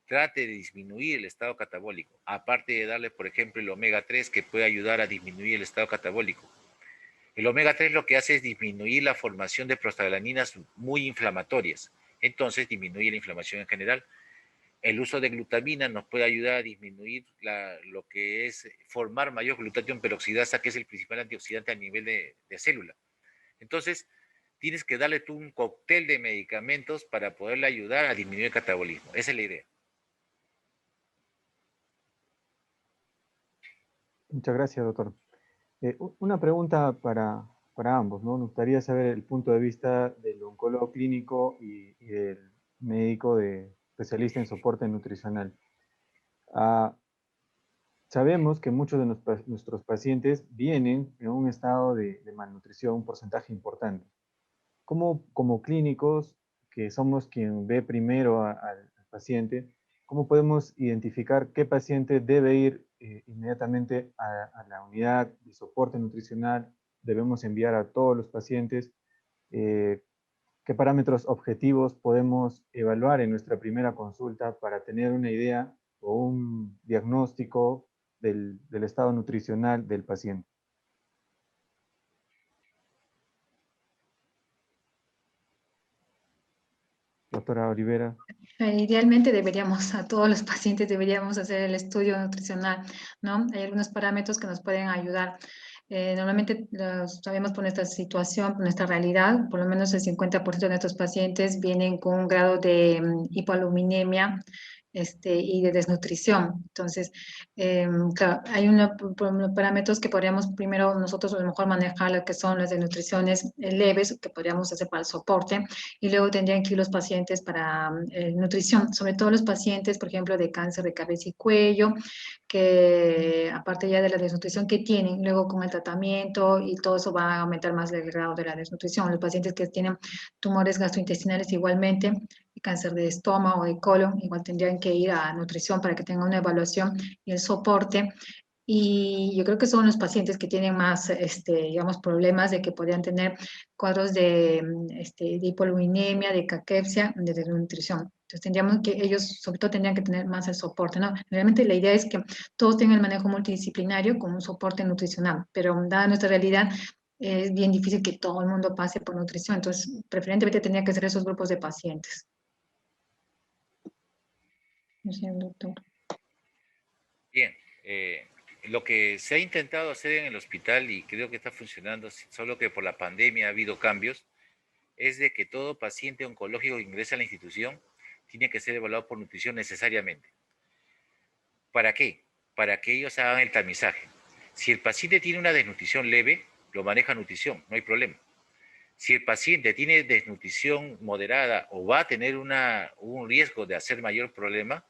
trate de disminuir el estado catabólico, aparte de darle, por ejemplo, el omega 3, que puede ayudar a disminuir el estado catabólico. El omega 3 lo que hace es disminuir la formación de prostaglandinas muy inflamatorias, entonces disminuye la inflamación en general. El uso de glutamina nos puede ayudar a disminuir lo que es formar mayor glutatión peroxidasa, que es el principal antioxidante a nivel de célula. Entonces, tienes que darle tú un cóctel de medicamentos para poderle ayudar a disminuir el catabolismo. Esa es la idea. Muchas gracias, doctor. Una pregunta para ambos, ¿no? Nos gustaría saber el punto de vista del oncólogo clínico y del médico especialista en soporte nutricional. Sabemos que muchos de nuestros pacientes vienen en un estado de malnutrición, un porcentaje importante. ¿Cómo, como clínicos, que somos quien ve primero al paciente, cómo podemos identificar qué paciente debe ir inmediatamente a la unidad de soporte nutricional? Debemos enviar a todos los pacientes. ¿Qué parámetros objetivos podemos evaluar en nuestra primera consulta para tener una idea o un diagnóstico del estado nutricional del paciente? Doctora Olivera. Idealmente a todos los pacientes deberíamos hacer el estudio nutricional, ¿no? Hay algunos parámetros que nos pueden ayudar. Normalmente sabemos por nuestra situación, por nuestra realidad, por lo menos el 50% de nuestros pacientes vienen con un grado de hipoaluminemia y de desnutrición. Entonces, claro, hay unos parámetros que podríamos primero nosotros a lo mejor manejar, lo que son las desnutriciones leves, que podríamos hacer para el soporte, y luego tendrían que ir los pacientes para nutrición, sobre todo los pacientes, por ejemplo, de cáncer de cabeza y cuello, que aparte ya de la desnutrición que tienen, luego con el tratamiento y todo eso va a aumentar más el grado de la desnutrición. Los pacientes que tienen tumores gastrointestinales igualmente, cáncer de estómago o de colon, igual tendrían que ir a nutrición para que tengan una evaluación y el soporte. Y yo creo que son los pacientes que tienen más, digamos, problemas de que podrían tener cuadros de hipoluminemia, de caquepsia, de desnutrición. Entonces tendríamos que ellos, sobre todo, tendrían que tener más el soporte, ¿no? Realmente la idea es que todos tengan el manejo multidisciplinario con un soporte nutricional, pero dada nuestra realidad, es bien difícil que todo el mundo pase por nutrición. Entonces, preferentemente tendría que ser esos grupos de pacientes. No sé, doctor. Bien, lo que se ha intentado hacer en el hospital, y creo que está funcionando, solo que por la pandemia ha habido cambios, es de que todo paciente oncológico que ingresa a la institución tiene que ser evaluado por nutrición necesariamente. ¿Para qué? Para que ellos hagan el tamizaje. Si el paciente tiene una desnutrición leve, lo maneja nutrición, no hay problema. Si el paciente tiene desnutrición moderada o va a tener un riesgo de hacer mayor problema,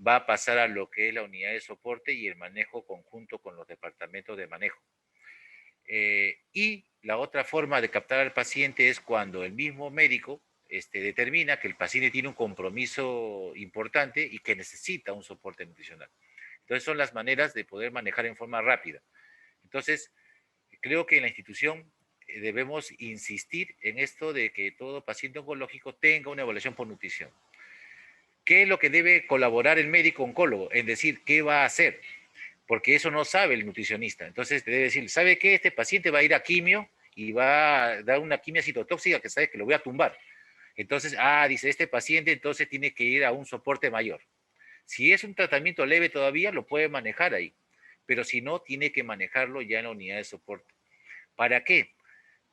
va a pasar a lo que es la unidad de soporte y el manejo conjunto con los departamentos de manejo. Y la otra forma de captar al paciente es cuando el mismo médico determina que el paciente tiene un compromiso importante y que necesita un soporte nutricional. Entonces son las maneras de poder manejar en forma rápida. Entonces, creo que en la institución debemos insistir en esto de que todo paciente oncológico tenga una evaluación por nutrición. ¿Qué es lo que debe colaborar el médico oncólogo? En decir, ¿qué va a hacer? Porque eso no sabe el nutricionista. Entonces debe decir, ¿sabe qué? Este paciente va a ir a quimio y va a dar una quimio citotóxica que sabe que lo voy a tumbar. Entonces, dice, este paciente entonces tiene que ir a un soporte mayor. Si es un tratamiento leve todavía, lo puede manejar ahí. Pero si no, tiene que manejarlo ya en la unidad de soporte. ¿Para qué?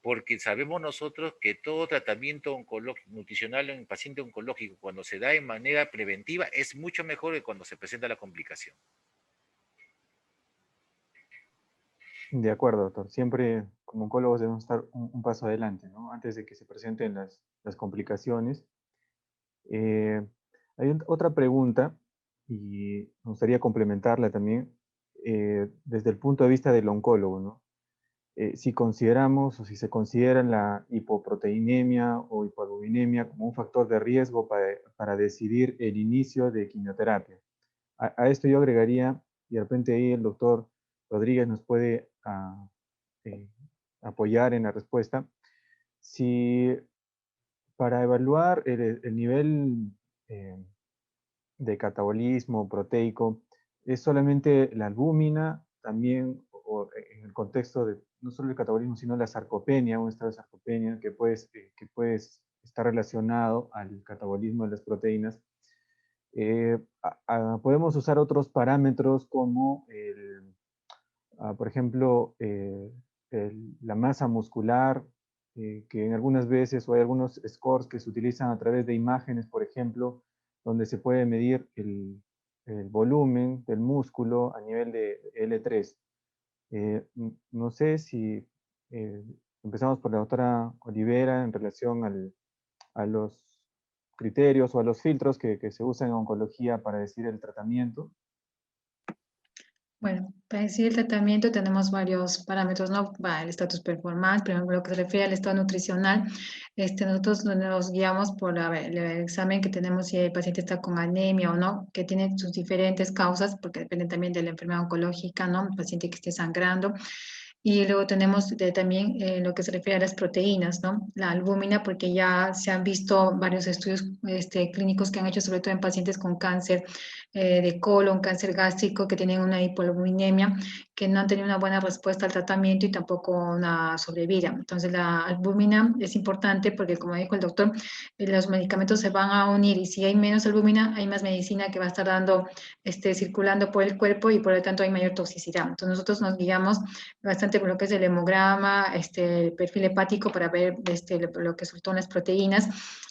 Porque sabemos nosotros que todo tratamiento nutricional en paciente oncológico, cuando se da de manera preventiva, es mucho mejor que cuando se presenta la complicación. De acuerdo, doctor. Siempre como oncólogos debemos estar un paso adelante, ¿no? Antes de que se presenten las complicaciones. Hay otra pregunta y me gustaría complementarla también desde el punto de vista del oncólogo, ¿no? Si consideramos o si se considera la hipoproteinemia o hipoalbuminemia como un factor de riesgo para decidir el inicio de quimioterapia. A esto yo agregaría, y de repente ahí el doctor Rodríguez nos puede apoyar en la respuesta, si para evaluar el nivel de catabolismo proteico es solamente la albúmina, también o en el contexto de no solo el catabolismo, sino la sarcopenia, un estado de sarcopenia que puede estar relacionado al catabolismo de las proteínas. Podemos usar otros parámetros como, por ejemplo, la masa muscular, que en algunas veces, o hay algunos scores que se utilizan a través de imágenes, por ejemplo, donde se puede medir el volumen del músculo a nivel de L3. No sé si empezamos por la doctora Olivera en relación a los criterios o a los filtros que se usan en oncología para decidir el tratamiento. Bueno, para decir el tratamiento tenemos varios parámetros, ¿no? El status performance, primero lo que se refiere al estado nutricional, nosotros nos guiamos por el examen que tenemos si el paciente está con anemia o no, que tiene sus diferentes causas, porque depende también de la enfermedad oncológica, ¿no? El paciente que esté sangrando. Y luego tenemos también lo que se refiere a las proteínas, ¿no? La albúmina, porque ya se han visto varios estudios clínicos que han hecho, sobre todo en pacientes con cáncer de colon, cáncer gástrico, que tienen una hipoalbuminemia, que no han tenido una buena respuesta al tratamiento y tampoco una sobrevida. Entonces, la albúmina es importante porque, como dijo el doctor, los medicamentos se van a unir y si hay menos albúmina, hay más medicina que va a estar circulando por el cuerpo y por lo tanto hay mayor toxicidad. Entonces, nosotros nos guiamos bastante importante lo que es el hemograma, el perfil hepático para ver lo que son las proteínas,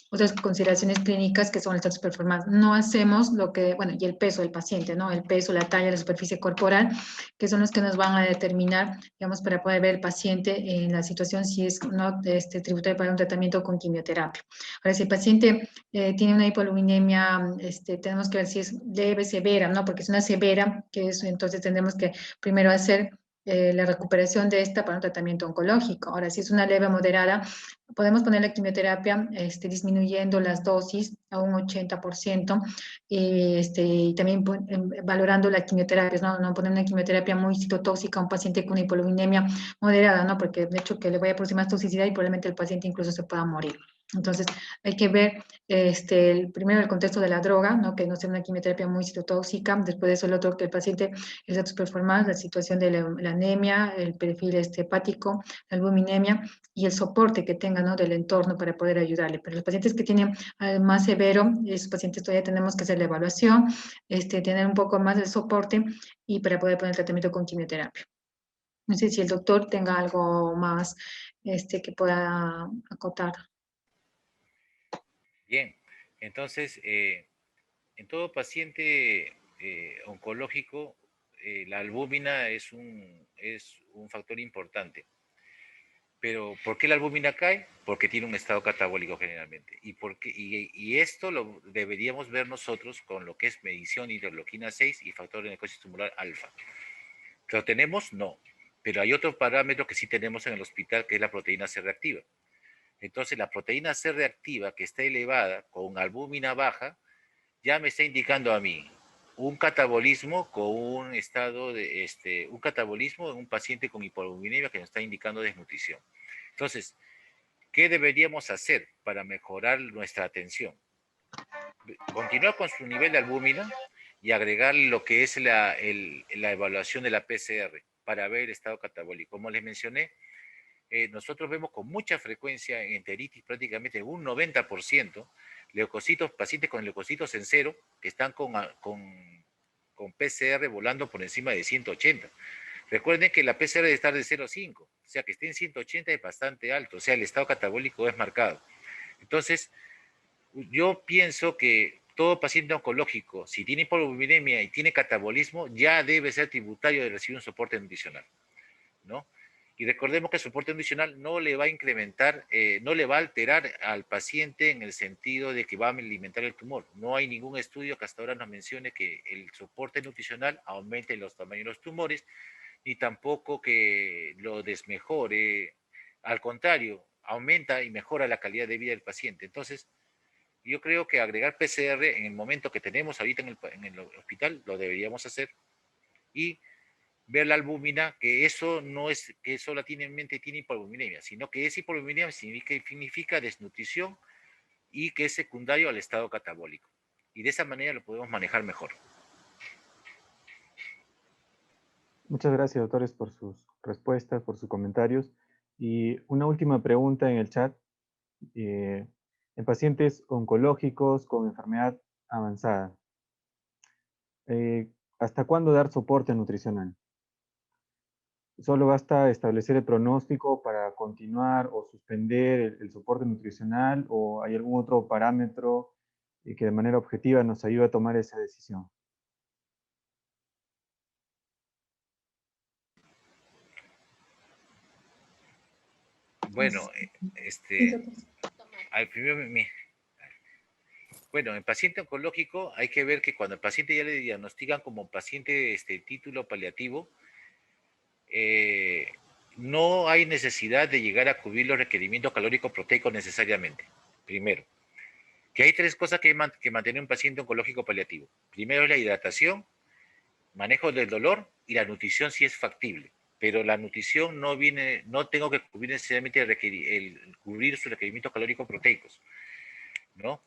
otras consideraciones clínicas que son estas performances. No hacemos lo que, bueno, y el peso del paciente, ¿no? El peso, la talla, la superficie corporal, que son los que nos van a determinar, digamos, para poder ver el paciente en la situación si es no tributario para un tratamiento con quimioterapia. Ahora, si el paciente tiene una hipoluminemia, tenemos que ver si es leve, severa, ¿no? Porque es una severa, que es, entonces tendremos que primero hacer la recuperación de esta para un tratamiento oncológico. Ahora, si es una leve moderada, podemos poner la quimioterapia disminuyendo las dosis a un 80% y también valorando la quimioterapia, no poner una quimioterapia muy citotóxica a un paciente con hipoluminemia moderada, ¿no? Porque de hecho que le vaya a producir más toxicidad y probablemente el paciente incluso se pueda morir. Entonces, hay que ver primero el contexto de la droga, ¿no? Que no sea una quimioterapia muy citotóxica. Después de eso, el otro, que el paciente, el status performance, la situación de la anemia, el perfil hepático, la albuminemia y el soporte que tenga, ¿no? Del entorno para poder ayudarle. Pero los pacientes que tienen más severo, esos pacientes todavía tenemos que hacer la evaluación, tener un poco más de soporte y para poder poner el tratamiento con quimioterapia. No sé si el doctor tenga algo más que pueda acotar. Bien, entonces, en todo paciente oncológico, la albúmina es un factor importante. Pero ¿por qué la albúmina cae? Porque tiene un estado catabólico generalmente. Y esto lo deberíamos ver nosotros con lo que es medición de interleuquina 6 y factor de necrosis tumoral alfa. ¿Lo tenemos? No. Pero hay otro parámetro que sí tenemos en el hospital, que es la proteína C reactiva. Entonces, la proteína C reactiva que está elevada con albúmina baja, ya me está indicando a mí un catabolismo con un estado de, un catabolismo en un paciente con hipoalbuminemia que nos está indicando desnutrición. Entonces, ¿qué deberíamos hacer para mejorar nuestra atención? Continuar con su nivel de albúmina y agregar lo que es la evaluación de la PCR para ver el estado catabólico. Como les mencioné, nosotros vemos con mucha frecuencia en enteritis, prácticamente un 90%, leucocitos, pacientes con leucocitos en cero, que están con PCR volando por encima de 180. Recuerden que la PCR debe estar de 0,5, o sea que esté en 180 es bastante alto, o sea el estado catabólico es marcado. Entonces, yo pienso que todo paciente oncológico, si tiene hipoalbuminemia y tiene catabolismo, ya debe ser tributario de recibir un soporte nutricional, ¿no? Y recordemos que el soporte nutricional no le va a incrementar, no le va a alterar al paciente en el sentido de que va a alimentar el tumor. No hay ningún estudio que hasta ahora nos mencione que el soporte nutricional aumente los tamaños de los tumores, ni tampoco que lo desmejore. Al contrario, aumenta y mejora la calidad de vida del paciente. Entonces, yo creo que agregar PCR en el momento que tenemos ahorita en el hospital, lo deberíamos hacer. Y ver la albúmina, que eso no es que solamente tiene hipoalbuminemia, sino que es hipoalbuminemia significa desnutrición y que es secundario al estado catabólico. Y de esa manera lo podemos manejar mejor. Muchas gracias, doctores, por sus respuestas, por sus comentarios. Y una última pregunta en el chat. En pacientes oncológicos con enfermedad avanzada, ¿hasta cuándo dar soporte nutricional? ¿Solo basta establecer el pronóstico para continuar o suspender el soporte nutricional o hay algún otro parámetro que de manera objetiva nos ayude a tomar esa decisión? Bueno, al primero, bueno, en paciente oncológico hay que ver que cuando el paciente ya le diagnostican como paciente título paliativo, no hay necesidad de llegar a cubrir los requerimientos calóricos proteicos necesariamente. Primero, que hay tres cosas que mantener un paciente oncológico paliativo. Primero es la hidratación, manejo del dolor y la nutrición si es factible. Pero la nutrición no tengo que cubrir necesariamente cubrir sus requerimientos calóricos proteicos, ¿no?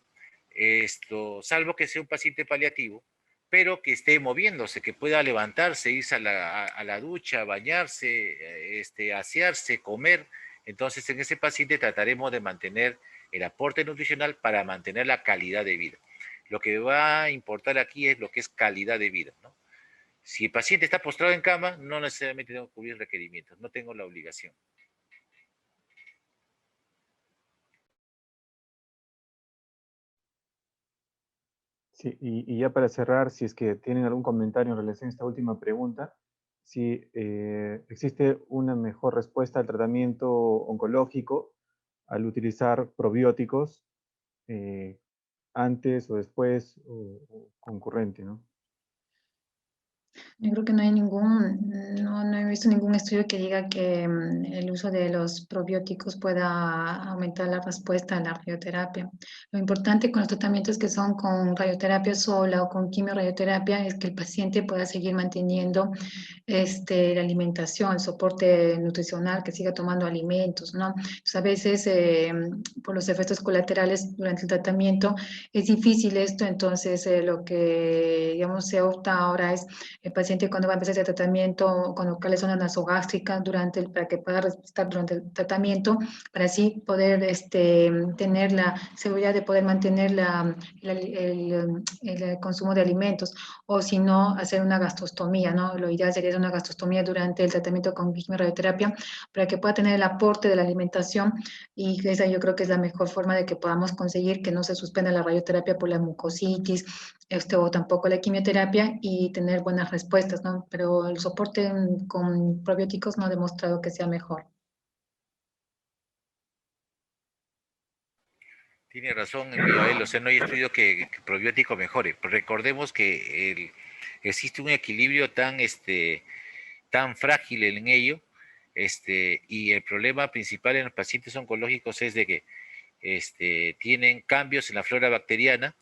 Salvo que sea un paciente paliativo, pero que esté moviéndose, que pueda levantarse, irse a la ducha, bañarse, asearse, comer. Entonces, en ese paciente trataremos de mantener el aporte nutricional para mantener la calidad de vida. Lo que va a importar aquí es lo que es calidad de vida, ¿no? Si el paciente está postrado en cama, no necesariamente tengo que cubrir requerimientos, no tengo la obligación. Sí, y ya para cerrar, si es que tienen algún comentario en relación a esta última pregunta, si existe una mejor respuesta al tratamiento oncológico al utilizar probióticos antes o después o concurrente, ¿no? Yo creo que no hay no he visto ningún estudio que diga que el uso de los probióticos pueda aumentar la respuesta a la radioterapia. Lo importante con los tratamientos que son con radioterapia sola o con quimioradioterapia es que el paciente pueda seguir manteniendo la alimentación, el soporte nutricional, que siga tomando alimentos, ¿no? Entonces, a veces, por los efectos colaterales durante el tratamiento, es difícil esto, entonces lo que, digamos, se opta ahora es el paciente cuando va a empezar ese tratamiento, colocarle zona nasogástrica para que pueda resistir durante el tratamiento, para así poder tener la seguridad de poder mantener el consumo de alimentos, o si no, hacer una gastrostomía, ¿no? Lo ideal sería hacer una gastrostomía durante el tratamiento con quimioradioterapia para que pueda tener el aporte de la alimentación, y esa yo creo que es la mejor forma de que podamos conseguir que no se suspenda la radioterapia por la mucositis, o tampoco la quimioterapia, y tener buenas respuestas, ¿no? Pero el soporte con probióticos no ha demostrado que sea mejor. Tiene razón, Mijael, o sea, no hay estudio que probiótico mejore. Recordemos que existe un equilibrio tan frágil en ello, y el problema principal en los pacientes oncológicos es de que tienen cambios en la flora bacteriana,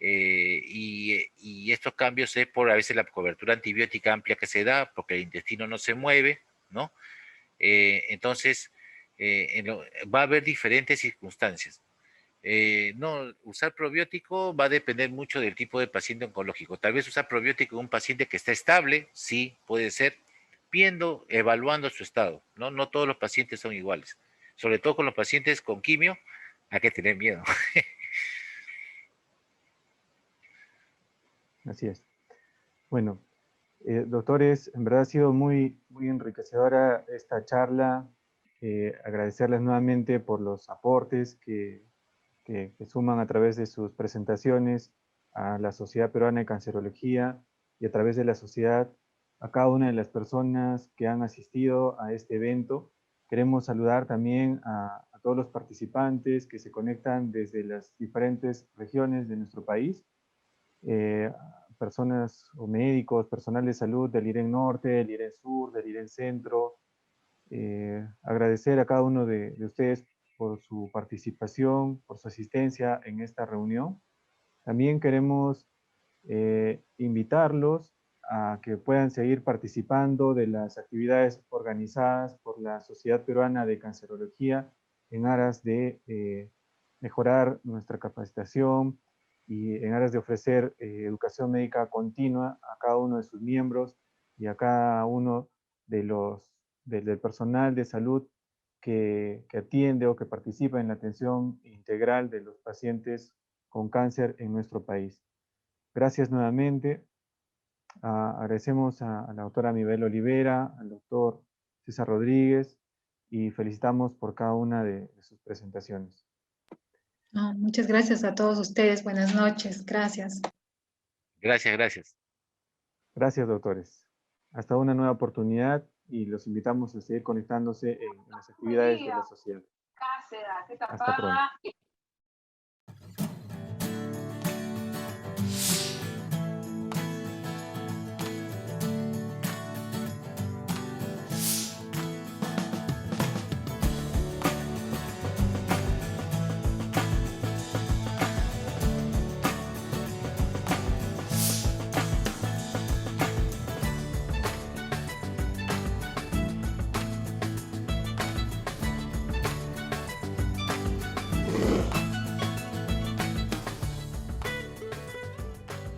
y estos cambios es por a veces la cobertura antibiótica amplia que se da, porque el intestino no se mueve, ¿no? Entonces, va a haber diferentes circunstancias. No, usar probiótico va a depender mucho del tipo de paciente oncológico. Tal vez usar probiótico en un paciente que está estable, sí, puede ser, evaluando su estado, ¿no? No todos los pacientes son iguales. Sobre todo con los pacientes con quimio, hay que tener miedo. Así es. Bueno, doctores, en verdad ha sido muy, muy enriquecedora esta charla. Agradecerles nuevamente por los aportes que suman a través de sus presentaciones a la Sociedad Peruana de Cancerología y a través de la sociedad a cada una de las personas que han asistido a este evento. Queremos saludar también a todos los participantes que se conectan desde las diferentes regiones de nuestro país, personas o médicos, personal de salud del IREN Norte, del IREN Sur, del IREN Centro. Agradecer a cada uno de ustedes por su participación, por su asistencia en esta reunión. También queremos invitarlos a que puedan seguir participando de las actividades organizadas por la Sociedad Peruana de Cancerología en aras de mejorar nuestra capacitación y en aras de ofrecer educación médica continua a cada uno de sus miembros y a cada uno del personal de salud que atiende o que participa en la atención integral de los pacientes con cáncer en nuestro país. Gracias nuevamente. Agradecemos a la doctora Mibel Olivera, al doctor César Rodríguez, y felicitamos por cada una de sus presentaciones. Muchas gracias a todos ustedes. Buenas noches. Gracias. Gracias, gracias. Gracias, doctores. Hasta una nueva oportunidad y los invitamos a seguir conectándose en las actividades de la sociedad. Hasta pronto.